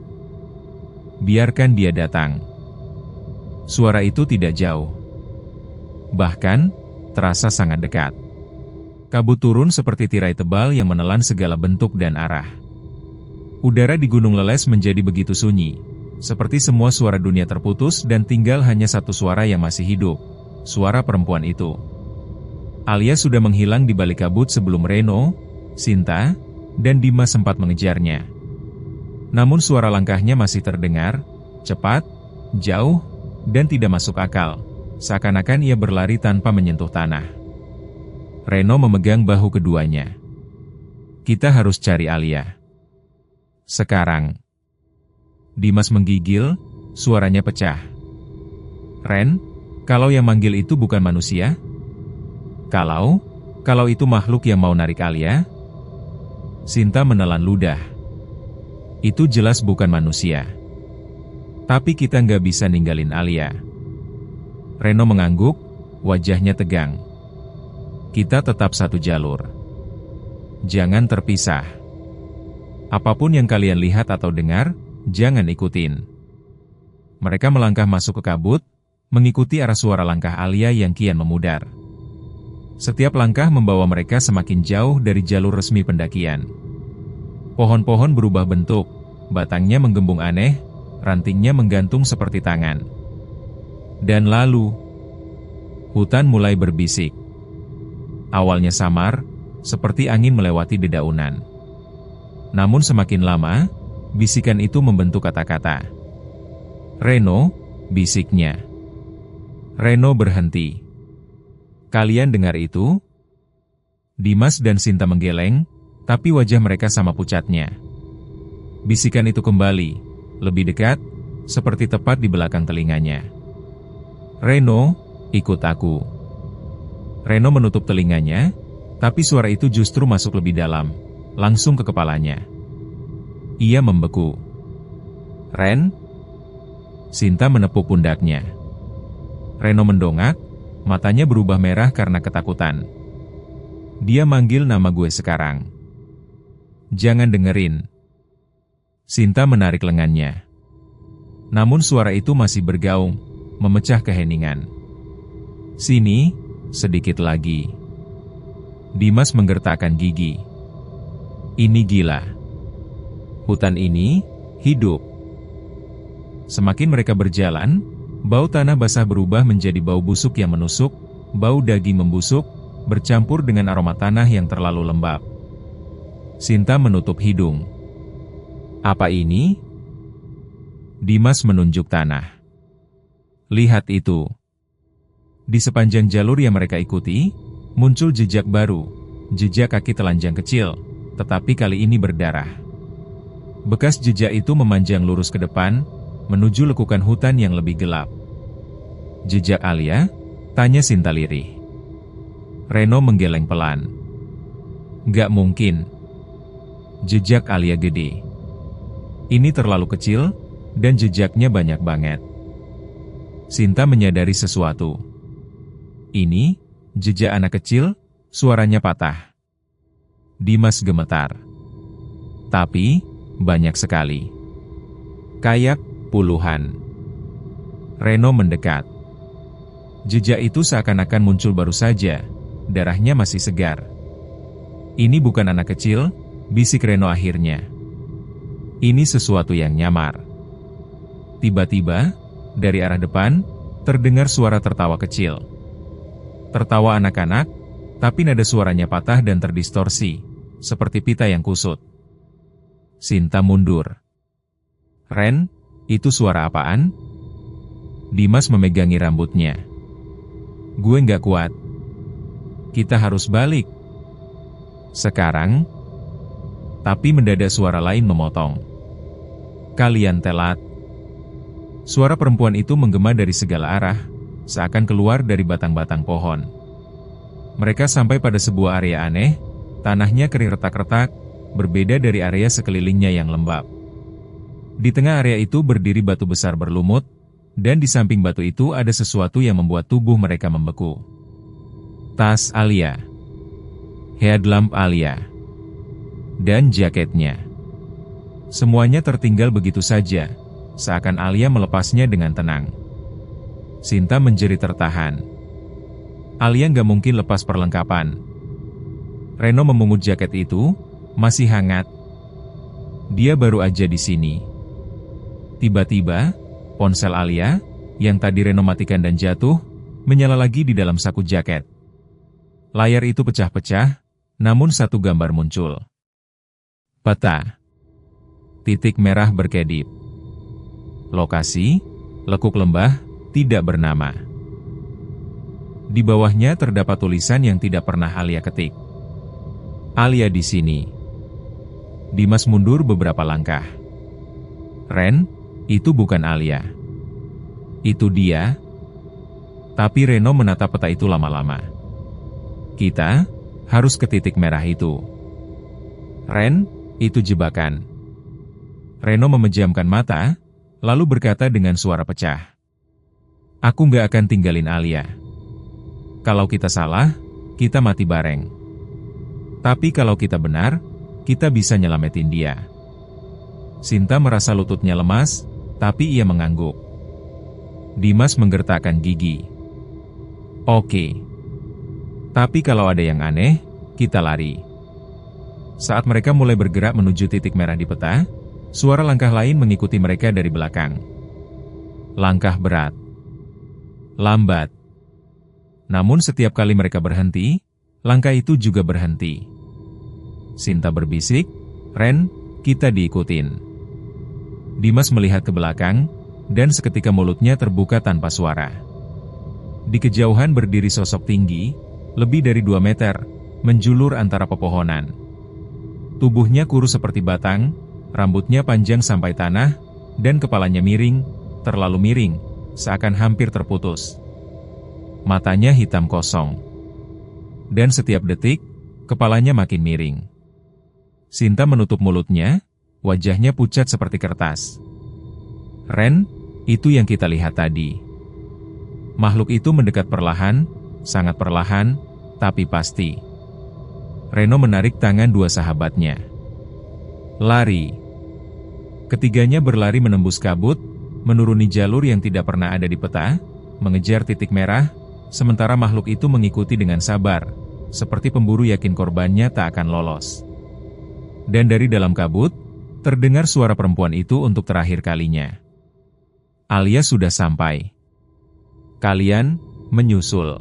Biarkan dia datang. Suara itu tidak jauh. Bahkan, terasa sangat dekat. Kabut turun seperti tirai tebal yang menelan segala bentuk dan arah. Udara di Gunung Leles menjadi begitu sunyi, seperti semua suara dunia terputus dan tinggal hanya satu suara yang masih hidup, suara perempuan itu. Alia sudah menghilang di balik kabut sebelum Reno, Sinta, dan Dimas sempat mengejarnya. Namun suara langkahnya masih terdengar, cepat, jauh, dan tidak masuk akal, seakan-akan ia berlari tanpa menyentuh tanah. Reno memegang bahu keduanya. Kita harus cari Alia. Sekarang. Dimas menggigil, suaranya pecah. Ren, kalau yang manggil itu bukan manusia? Kalau itu makhluk yang mau narik Alia? Sinta menelan ludah. Itu jelas bukan manusia. Tapi kita nggak bisa ninggalin Alia. Reno mengangguk, wajahnya tegang. Kita tetap satu jalur. Jangan terpisah. Apapun yang kalian lihat atau dengar, jangan ikutin. Mereka melangkah masuk ke kabut, mengikuti arah suara langkah Alia yang kian memudar. Setiap langkah membawa mereka semakin jauh dari jalur resmi pendakian. Pohon-pohon berubah bentuk, batangnya menggembung aneh, rantingnya menggantung seperti tangan. Dan lalu, hutan mulai berbisik. Awalnya samar, seperti angin melewati dedaunan. Namun semakin lama, bisikan itu membentuk kata-kata. Reno, bisiknya. Reno berhenti. Kalian dengar itu? Dimas dan Sinta menggeleng, tapi wajah mereka sama pucatnya. Bisikan itu kembali, lebih dekat, seperti tepat di belakang telinganya. Reno, ikut aku. Reno menutup telinganya, tapi suara itu justru masuk lebih dalam, langsung ke kepalanya. Ia membeku. Ren? Sinta menepuk pundaknya. Reno mendongak, matanya berubah merah karena ketakutan. Dia manggil nama gue sekarang. Jangan dengerin. Sinta menarik lengannya. Namun suara itu masih bergaung, memecah keheningan. Sini, sedikit lagi. Dimas menggertakkan gigi. Ini gila. Hutan ini hidup. Semakin mereka berjalan, bau tanah basah berubah menjadi bau busuk yang menusuk, bau daging membusuk, bercampur dengan aroma tanah yang terlalu lembab. Sinta menutup hidung. Apa ini? Dimas menunjuk tanah. Lihat itu. Di sepanjang jalur yang mereka ikuti, muncul jejak baru, jejak kaki telanjang kecil, tetapi kali ini berdarah. Bekas jejak itu memanjang lurus ke depan, menuju lekukan hutan yang lebih gelap. Jejak Alia? Tanya Sinta lirih. Reno menggeleng pelan. Gak mungkin. Jejak Alia gede. Ini terlalu kecil, dan jejaknya banyak banget. Sinta menyadari sesuatu. Ini, jejak anak kecil, suaranya patah. Dimas gemetar. Tapi, banyak sekali. Kayak puluhan. Reno mendekat. Jejak itu seakan-akan muncul baru saja, darahnya masih segar. Ini bukan anak kecil, bisik Reno akhirnya. Ini sesuatu yang nyamar. Tiba-tiba, dari arah depan, terdengar suara tertawa kecil. Tertawa anak-anak, tapi nada suaranya patah dan terdistorsi, seperti pita yang kusut. Sinta mundur. Ren, itu suara apaan? Dimas memegangi rambutnya. Gue nggak kuat. Kita harus balik. Sekarang? Tapi mendadak suara lain memotong. Kalian telat. Suara perempuan itu menggema dari segala arah, seakan keluar dari batang-batang pohon. Mereka sampai pada sebuah area aneh, tanahnya kering retak-retak, berbeda dari area sekelilingnya yang lembab. Di tengah area itu berdiri batu besar berlumut, dan di samping batu itu ada sesuatu yang membuat tubuh mereka membeku. Tas Alia, headlamp Alia, dan jaketnya. Semuanya tertinggal begitu saja, seakan Alia melepasnya dengan tenang. Sinta menjerit tertahan. Alia nggak mungkin lepas perlengkapan. Reno memungut jaket itu, masih hangat. Dia baru aja di sini. Tiba-tiba, ponsel Alia, yang tadi Reno matikan dan jatuh, menyala lagi di dalam saku jaket. Layar itu pecah-pecah, namun satu gambar muncul. Peta. Titik merah berkedip. Lokasi, lekuk lembah, tidak bernama. Di bawahnya terdapat tulisan yang tidak pernah Alia ketik. Alia di sini. Dimas mundur beberapa langkah. Ren, itu bukan Alia. Itu dia. Tapi Reno menatap peta itu lama-lama. Kita harus ke titik merah itu. Ren, itu jebakan. Reno memejamkan mata, lalu berkata dengan suara pecah. Aku nggak akan tinggalin Alia. Kalau kita salah, kita mati bareng. Tapi kalau kita benar, kita bisa nyelamatin dia. Sinta merasa lututnya lemas, tapi ia mengangguk. Dimas menggertakkan gigi. Oke. Tapi kalau ada yang aneh, kita lari. Saat mereka mulai bergerak menuju titik merah di peta, suara langkah lain mengikuti mereka dari belakang. Langkah berat. Lambat. Namun setiap kali mereka berhenti, langkah itu juga berhenti. Sinta berbisik, Ren, kita diikutin. Dimas melihat ke belakang, dan seketika mulutnya terbuka tanpa suara. Di kejauhan berdiri sosok tinggi, lebih dari 2 meter, menjulur antara pepohonan. Tubuhnya kurus seperti batang, rambutnya panjang sampai tanah, dan kepalanya miring, terlalu miring, seakan hampir terputus. Matanya hitam kosong. Dan setiap detik, kepalanya makin miring. Sinta menutup mulutnya, wajahnya pucat seperti kertas. Ren, itu yang kita lihat tadi. Makhluk itu mendekat perlahan, sangat perlahan, tapi pasti. Reno menarik tangan dua sahabatnya. Lari. Ketiganya berlari menembus kabut, menuruni jalur yang tidak pernah ada di peta, mengejar titik merah, sementara makhluk itu mengikuti dengan sabar, seperti pemburu yakin korbannya tak akan lolos. Dan dari dalam kabut, terdengar suara perempuan itu untuk terakhir kalinya. Alia sudah sampai. Kalian menyusul.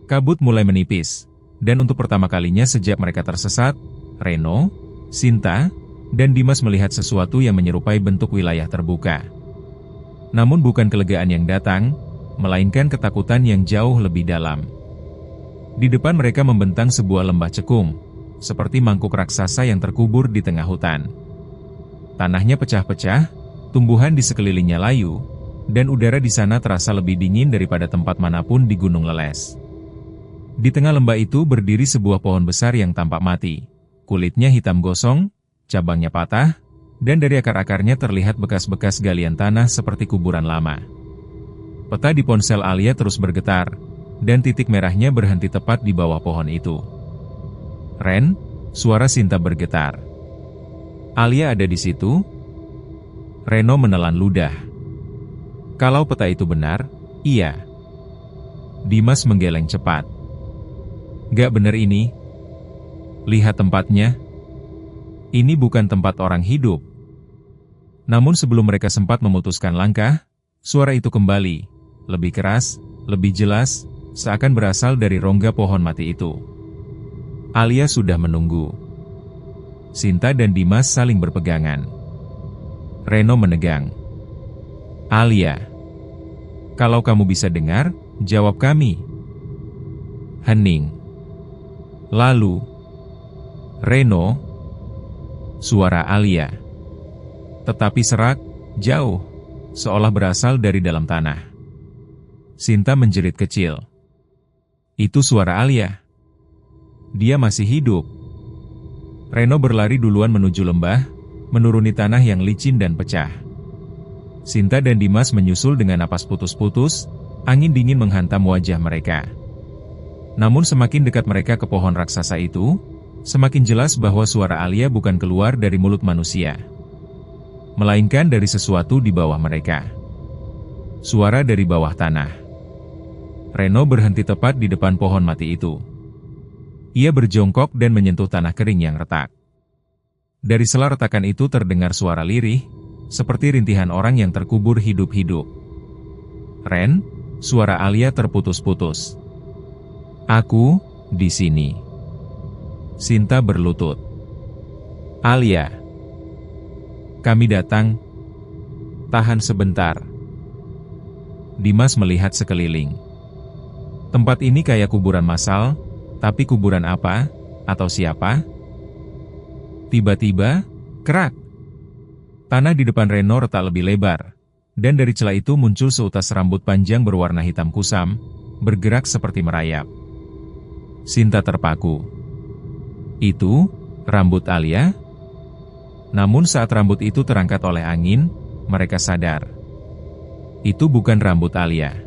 Kabut mulai menipis, dan untuk pertama kalinya sejak mereka tersesat, Reno, Sinta, dan Dimas melihat sesuatu yang menyerupai bentuk wilayah terbuka. Namun bukan kelegaan yang datang, melainkan ketakutan yang jauh lebih dalam. Di depan mereka membentang sebuah lembah cekung, seperti mangkuk raksasa yang terkubur di tengah hutan. Tanahnya pecah-pecah, tumbuhan di sekelilingnya layu, dan udara di sana terasa lebih dingin daripada tempat manapun di Gunung Leles. Di tengah lembah itu berdiri sebuah pohon besar yang tampak mati. Kulitnya hitam gosong, cabangnya patah, dan dari akar-akarnya terlihat bekas-bekas galian tanah seperti kuburan lama. Peta di ponsel Alia terus bergetar, dan titik merahnya berhenti tepat di bawah pohon itu. "Ren," suara Sinta bergetar. "Alia ada di situ?" Reno menelan ludah. Kalau peta itu benar, iya. Dimas menggeleng cepat. "Gak benar ini. Lihat tempatnya. Ini bukan tempat orang hidup." Namun sebelum mereka sempat memutuskan langkah, suara itu kembali, lebih keras, lebih jelas, seakan berasal dari rongga pohon mati itu. Alia sudah menunggu. Sinta dan Dimas saling berpegangan. Reno menegang. "Alia, kalau kamu bisa dengar, jawab kami." Hening. Lalu, "Reno," suara Alia. Tetapi serak, jauh, seolah berasal dari dalam tanah. Sinta menjerit kecil. Itu suara Alia. Dia masih hidup. Reno berlari duluan menuju lembah, menuruni tanah yang licin dan pecah. Sinta dan Dimas menyusul dengan napas putus-putus, angin dingin menghantam wajah mereka. Namun semakin dekat mereka ke pohon raksasa itu, semakin jelas bahwa suara Alia bukan keluar dari mulut manusia, melainkan dari sesuatu di bawah mereka. Suara dari bawah tanah. Reno berhenti tepat di depan pohon mati itu. Ia berjongkok dan menyentuh tanah kering yang retak. Dari sela retakan itu terdengar suara lirih, seperti rintihan orang yang terkubur hidup-hidup. "Ren," suara Alia terputus-putus. "Aku di sini." Sinta berlutut. "Alia, kami datang. Tahan sebentar." Dimas melihat sekeliling. Tempat ini kayak kuburan massal, tapi kuburan apa, atau siapa? Tiba-tiba, kerak. Tanah di depan Reno retak lebih lebar, dan dari celah itu muncul seutas rambut panjang berwarna hitam kusam, bergerak seperti merayap. Sinta terpaku. Itu, rambut Alia? Namun saat rambut itu terangkat oleh angin, mereka sadar. Itu bukan rambut Alia.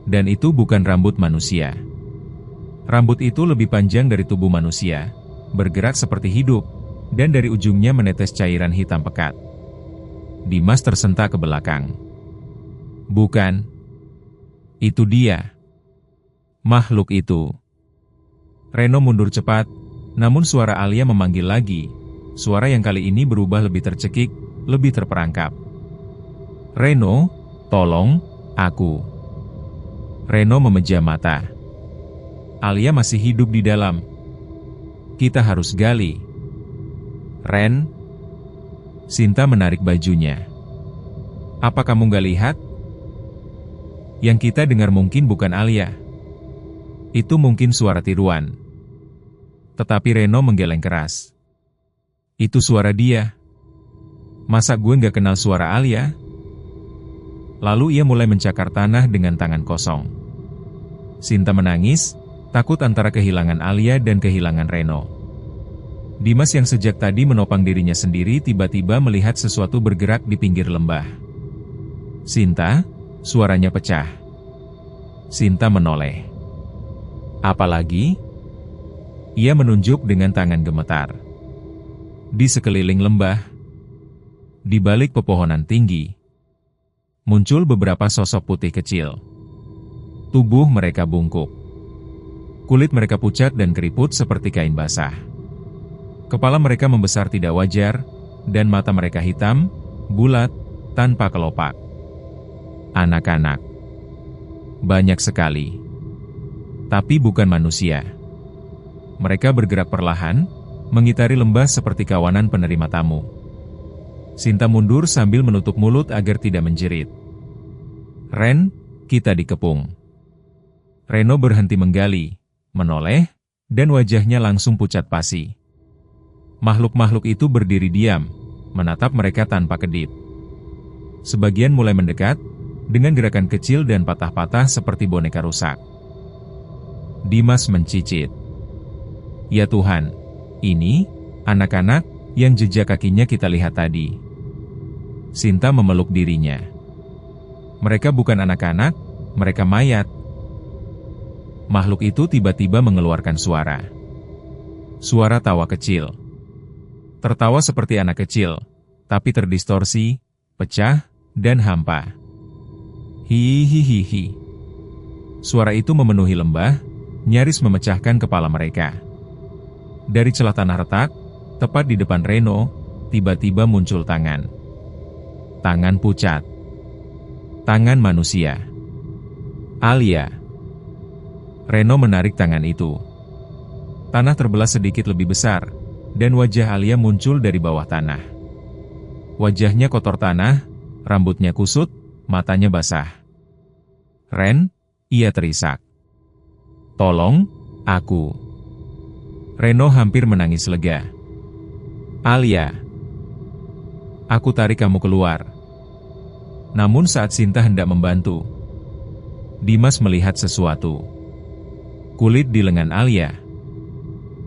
Dan itu bukan rambut manusia. Rambut itu lebih panjang dari tubuh manusia, bergerak seperti hidup, dan dari ujungnya menetes cairan hitam pekat. Dimas tersentak ke belakang. "Bukan. Itu dia. Makhluk itu." Reno mundur cepat, namun suara Alia memanggil lagi, suara yang kali ini berubah lebih tercekik, lebih terperangkap. "Reno, tolong, aku." Reno memejam mata. "Alia masih hidup di dalam. Kita harus gali." "Ren." Sinta menarik bajunya. "Apa kamu gak lihat? Yang kita dengar mungkin bukan Alia. Itu mungkin suara tiruan." Tetapi Reno menggeleng keras. "Itu suara dia. Masa gue gak kenal suara Alia?" Lalu ia mulai mencakar tanah dengan tangan kosong. Sinta menangis, takut antara kehilangan Alia dan kehilangan Reno. Dimas yang sejak tadi menopang dirinya sendiri tiba-tiba melihat sesuatu bergerak di pinggir lembah. "Sinta," suaranya pecah. Sinta menoleh. "Apalagi?" Ia menunjuk dengan tangan gemetar. Di sekeliling lembah, di balik pepohonan tinggi, muncul beberapa sosok putih kecil. Tubuh mereka bungkuk. Kulit mereka pucat dan keriput seperti kain basah. Kepala mereka membesar tidak wajar, dan mata mereka hitam, bulat, tanpa kelopak. Anak-anak. Banyak sekali. Tapi bukan manusia. Mereka bergerak perlahan, mengitari lembah seperti kawanan penerima tamu. Sinta mundur sambil menutup mulut agar tidak menjerit. Ren, kita dikepung. Reno berhenti menggali, menoleh, dan wajahnya langsung pucat pasi. Makhluk-makhluk itu berdiri diam, menatap mereka tanpa kedip. Sebagian mulai mendekat, dengan gerakan kecil dan patah-patah seperti boneka rusak. Dimas mencicit. Ya Tuhan, ini, anak-anak, yang jejak kakinya kita lihat tadi. Sinta memeluk dirinya. Mereka bukan anak-anak, mereka mayat. Makhluk itu tiba-tiba mengeluarkan suara. Suara tawa kecil. Tertawa seperti anak kecil, tapi terdistorsi, pecah, dan hampa. Hihihihi. Suara itu memenuhi lembah, nyaris memecahkan kepala mereka. Dari celah tanah retak, tepat di depan Reno, tiba-tiba muncul tangan. Tangan pucat. Tangan manusia. Alia. Reno menarik tangan itu. Tanah terbelah sedikit lebih besar, dan wajah Alia muncul dari bawah tanah. Wajahnya kotor tanah, rambutnya kusut, matanya basah. Ren, ia terisak. Tolong, aku. Reno hampir menangis lega. Alia. Aku tarik kamu keluar. Namun saat Sinta hendak membantu, Dimas melihat sesuatu. Kulit di lengan Alia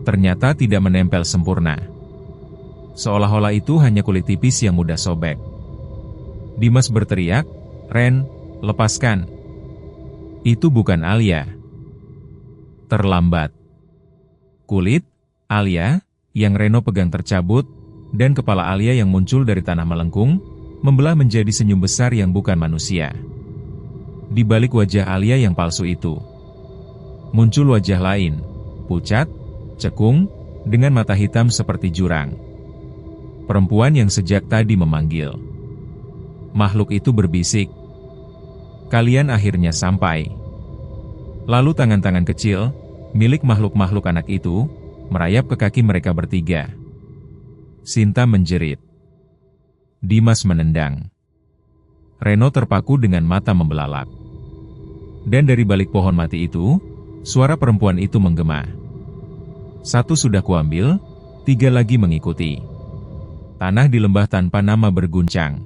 ternyata tidak menempel sempurna. Seolah-olah itu hanya kulit tipis yang mudah sobek. Dimas berteriak, Ren, lepaskan. Itu bukan Alia. Terlambat. Kulit Alia yang Reno pegang tercabut, dan kepala Alia yang muncul dari tanah melengkung, membelah menjadi senyum besar yang bukan manusia. Di balik wajah Alia yang palsu itu, muncul wajah lain, pucat, cekung, dengan mata hitam seperti jurang. Perempuan yang sejak tadi memanggil. Makhluk itu berbisik, kalian akhirnya sampai. Lalu tangan-tangan kecil, milik makhluk-makhluk anak itu, merayap ke kaki mereka bertiga. Sinta menjerit. Dimas menendang. Reno terpaku dengan mata membelalak. Dan dari balik pohon mati itu, suara perempuan itu menggema. Satu sudah kuambil, 3 lagi mengikuti. Tanah di lembah tanpa nama berguncang.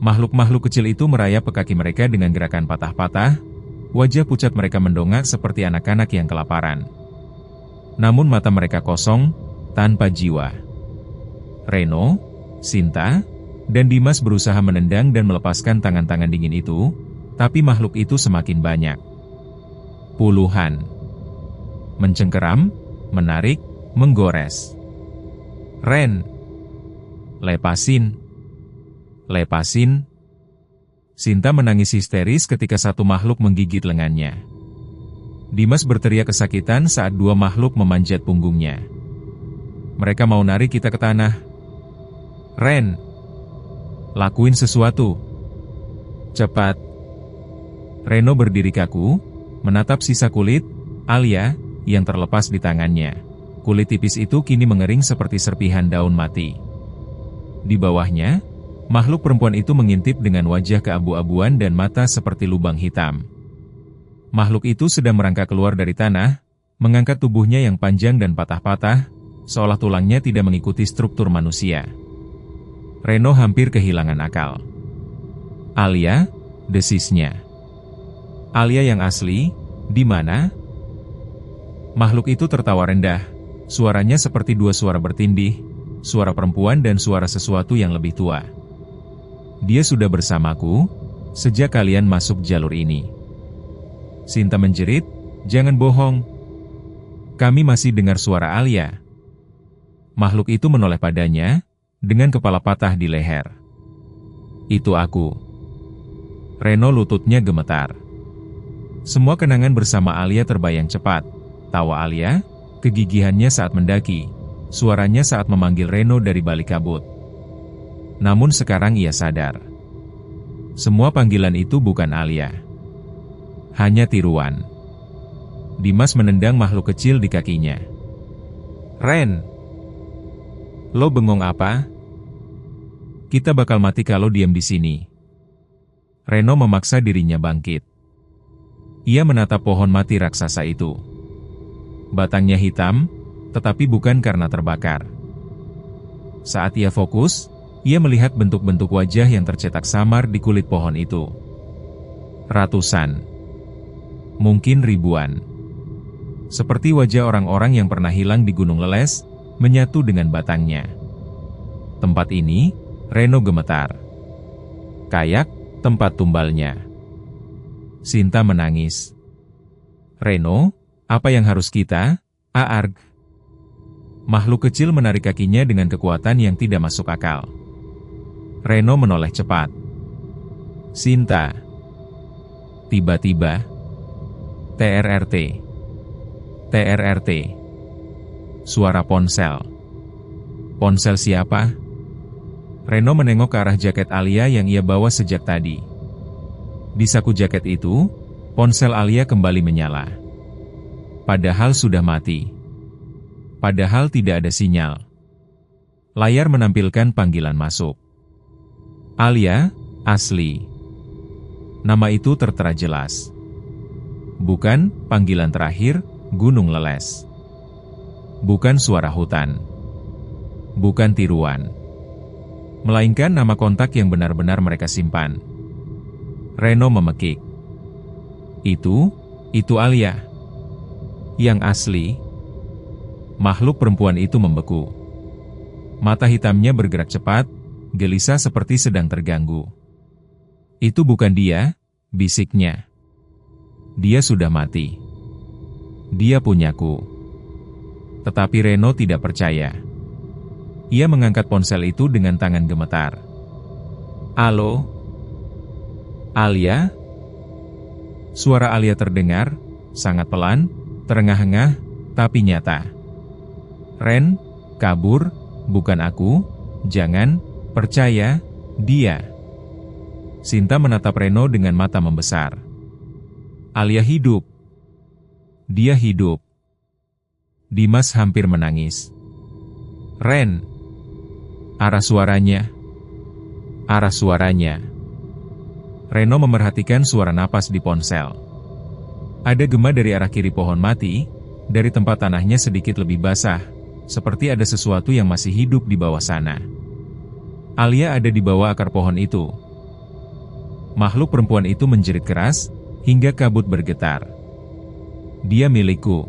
Makhluk-makhluk kecil itu merayap ke kaki mereka dengan gerakan patah-patah, wajah pucat mereka mendongak seperti anak-anak yang kelaparan. Namun mata mereka kosong, tanpa jiwa. Reno, Sinta, dan Dimas berusaha menendang dan melepaskan tangan-tangan dingin itu, tapi makhluk itu semakin banyak. Puluhan. Mencengkeram, menarik, menggores. Ren! Lepasin! Lepasin! Sinta menangis histeris ketika satu makhluk menggigit lengannya. Dimas berteriak kesakitan saat 2 makhluk memanjat punggungnya. Mereka mau narik kita ke tanah. Ren! Lakuin sesuatu! Cepat! Reno berdiri kaku, menatap sisa kulit Alia yang terlepas di tangannya. Kulit tipis itu kini mengering seperti serpihan daun mati. Di bawahnya, makhluk perempuan itu mengintip dengan wajah keabu-abuan dan mata seperti lubang hitam. Makhluk itu sedang merangkak keluar dari tanah, mengangkat tubuhnya yang panjang dan patah-patah, seolah tulangnya tidak mengikuti struktur manusia. Reno hampir kehilangan akal. Alia, desisnya. Alia yang asli, di mana? Makhluk itu tertawa rendah, suaranya seperti 2 suara bertindih, suara perempuan dan suara sesuatu yang lebih tua. Dia sudah bersamaku, sejak kalian masuk jalur ini. Sinta menjerit, jangan bohong. Kami masih dengar suara Alia. Makhluk itu menoleh padanya, dengan kepala patah di leher. Itu aku. Reno lututnya gemetar. Semua kenangan bersama Alia terbayang cepat, tawa Alia, kegigihannya saat mendaki, suaranya saat memanggil Reno dari balik kabut. Namun sekarang ia sadar. Semua panggilan itu bukan Alia. Hanya tiruan. Dimas menendang makhluk kecil di kakinya. "Ren! Lo bengong apa? Kita bakal mati kalau diam di sini." Reno memaksa dirinya bangkit. Ia menatap pohon mati raksasa itu. Batangnya hitam, tetapi bukan karena terbakar. Saat ia fokus, ia melihat bentuk-bentuk wajah yang tercetak samar di kulit pohon itu. Ratusan. Mungkin ribuan. Seperti wajah orang-orang yang pernah hilang di Gunung Leles, menyatu dengan batangnya. Tempat ini, Reno gemetar. Kayak tempat tumbalnya. Sinta menangis. "Reno, apa yang harus kita? Aarg." Makhluk kecil menarik kakinya dengan kekuatan yang tidak masuk akal. Reno menoleh cepat. "Sinta." Tiba-tiba, TRRT. TRRT. Suara ponsel. Ponsel siapa? Reno menengok ke arah jaket Alia yang ia bawa sejak tadi. Di saku jaket itu, ponsel Alia kembali menyala. Padahal sudah mati. Padahal tidak ada sinyal. Layar menampilkan panggilan masuk. "Alia, asli." Nama itu tertera jelas. Bukan panggilan terakhir, Gunung Leles. Bukan suara hutan. Bukan tiruan. Melainkan nama kontak yang benar-benar mereka simpan. Reno memekik. Itu Alia. Yang asli. Makhluk perempuan itu membeku. Mata hitamnya bergerak cepat, gelisah seperti sedang terganggu. "Itu bukan dia," bisiknya. "Dia sudah mati. Dia punyaku." Tetapi Reno tidak percaya. Ia mengangkat ponsel itu dengan tangan gemetar. "Halo? Alia?" Suara Alia terdengar, sangat pelan, terengah-engah, tapi nyata. "Ren, kabur, bukan aku, jangan, percaya, dia." Sinta menatap Reno dengan mata membesar. "Alia hidup. Dia hidup." Dimas hampir menangis. "Ren." Arah suaranya. Arah suaranya. Reno memerhatikan suara napas di ponsel. Ada gema dari arah kiri pohon mati, dari tempat tanahnya sedikit lebih basah, seperti ada sesuatu yang masih hidup di bawah sana. Alia ada di bawah akar pohon itu. Makhluk perempuan itu menjerit keras, hingga kabut bergetar. "Dia milikku."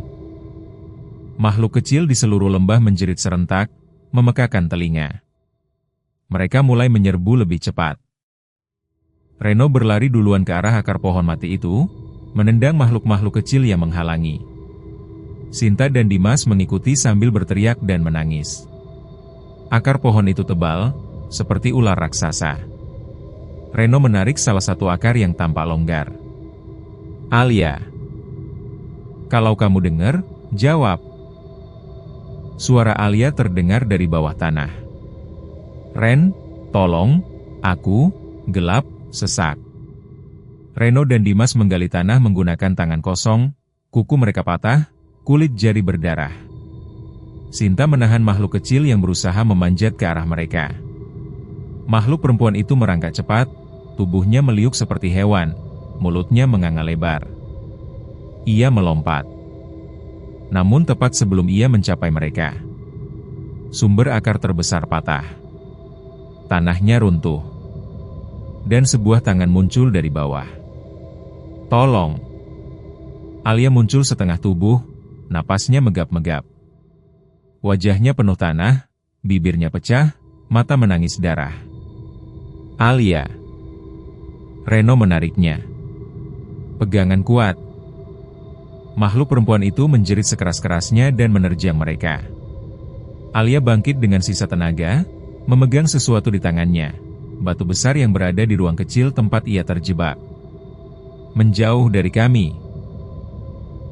Makhluk kecil di seluruh lembah menjerit serentak, memekakan telinga. Mereka mulai menyerbu lebih cepat. Reno berlari duluan ke arah akar pohon mati itu, menendang makhluk-makhluk kecil yang menghalangi. Sinta dan Dimas mengikuti sambil berteriak dan menangis. Akar pohon itu tebal, seperti ular raksasa. Reno menarik salah satu akar yang tampak longgar. "Alia, kalau kamu dengar, jawab." Suara Alia terdengar dari bawah tanah. "Ren, tolong, aku, gelap, sesak." Reno dan Dimas menggali tanah menggunakan tangan kosong, kuku mereka patah, kulit jari berdarah. Sinta menahan makhluk kecil yang berusaha memanjat ke arah mereka. Makhluk perempuan itu merangkak cepat, tubuhnya meliuk seperti hewan, mulutnya menganga lebar. Ia melompat. Namun tepat sebelum ia mencapai mereka, sumber akar terbesar patah. Tanahnya runtuh. Dan sebuah tangan muncul dari bawah. "Tolong!" Alia muncul setengah tubuh, napasnya megap-megap. Wajahnya penuh tanah, bibirnya pecah, mata menangis darah. "Alia!" Reno menariknya. "Pegangan kuat." Makhluk perempuan itu menjerit sekeras-kerasnya dan menerjang mereka. Alia bangkit dengan sisa tenaga, memegang sesuatu di tangannya, batu besar yang berada di ruang kecil tempat ia terjebak. "Menjauh dari kami."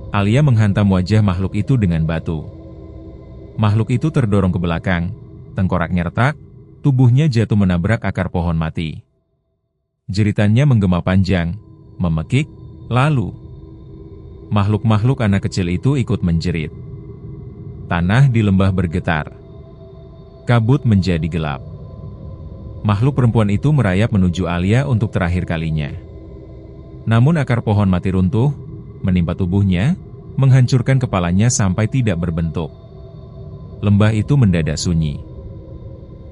Alia menghantam wajah makhluk itu dengan batu. Makhluk itu terdorong ke belakang, tengkoraknya retak, tubuhnya jatuh menabrak akar pohon mati. Jeritannya menggema panjang, memekik, lalu makhluk-makhluk anak kecil itu ikut menjerit. Tanah di lembah bergetar. Kabut menjadi gelap. Makhluk perempuan itu merayap menuju Alia untuk terakhir kalinya. Namun akar pohon mati runtuh, menimpa tubuhnya, menghancurkan kepalanya sampai tidak berbentuk. Lembah itu mendadak sunyi.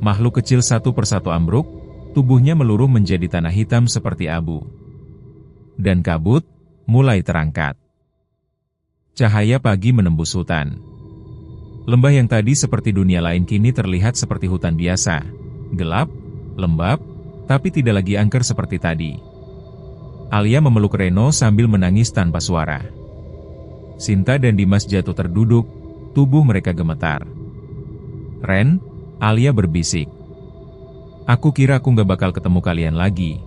Makhluk kecil satu persatu ambruk, tubuhnya meluruh menjadi tanah hitam seperti abu. Dan kabut mulai terangkat. Cahaya pagi menembus hutan. Lembah yang tadi seperti dunia lain kini terlihat seperti hutan biasa, gelap, lembab, tapi tidak lagi angker seperti tadi. Alia memeluk Reno sambil menangis tanpa suara. Sinta dan Dimas jatuh terduduk, tubuh mereka gemetar. "Ren," Alia berbisik. "Aku kira aku gak bakal ketemu kalian lagi."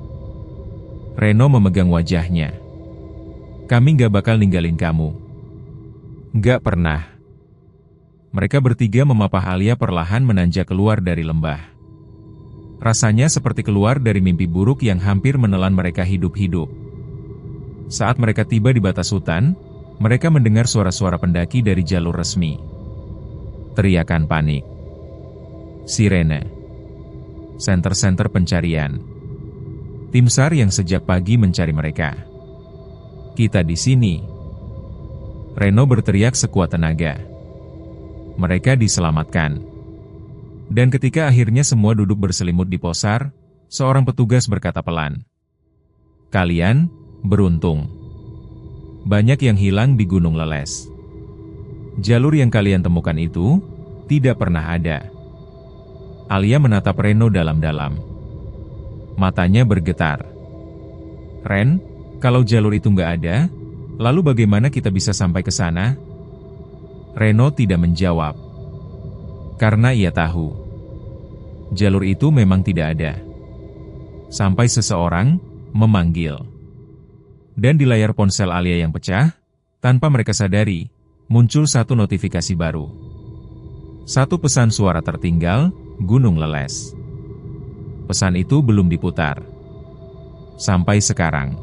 Reno memegang wajahnya. "Kami gak bakal ninggalin kamu." "Gak pernah." Mereka bertiga memapah Alia perlahan menanjak keluar dari lembah. Rasanya seperti keluar dari mimpi buruk yang hampir menelan mereka hidup-hidup. Saat mereka tiba di batas hutan, mereka mendengar suara-suara pendaki dari jalur resmi. Teriakan panik. Sirene. Senter-senter pencarian. Tim SAR yang sejak pagi mencari mereka. "Kita di sini." Reno berteriak sekuat tenaga. Mereka diselamatkan. Dan ketika akhirnya semua duduk berselimut di posar, seorang petugas berkata pelan, "Kalian beruntung. Banyak yang hilang di Gunung Leles. Jalur yang kalian temukan itu tidak pernah ada." Alia menatap Reno dalam-dalam. Matanya bergetar. "Ren, kalau jalur itu nggak ada, lalu bagaimana kita bisa sampai ke sana?" Reno tidak menjawab. Karena ia tahu, jalur itu memang tidak ada. Sampai seseorang memanggil. Dan di layar ponsel Alia yang pecah, tanpa mereka sadari, muncul satu notifikasi baru. Satu pesan suara tertinggal, Gunung Leles. Pesan itu belum diputar sampai sekarang.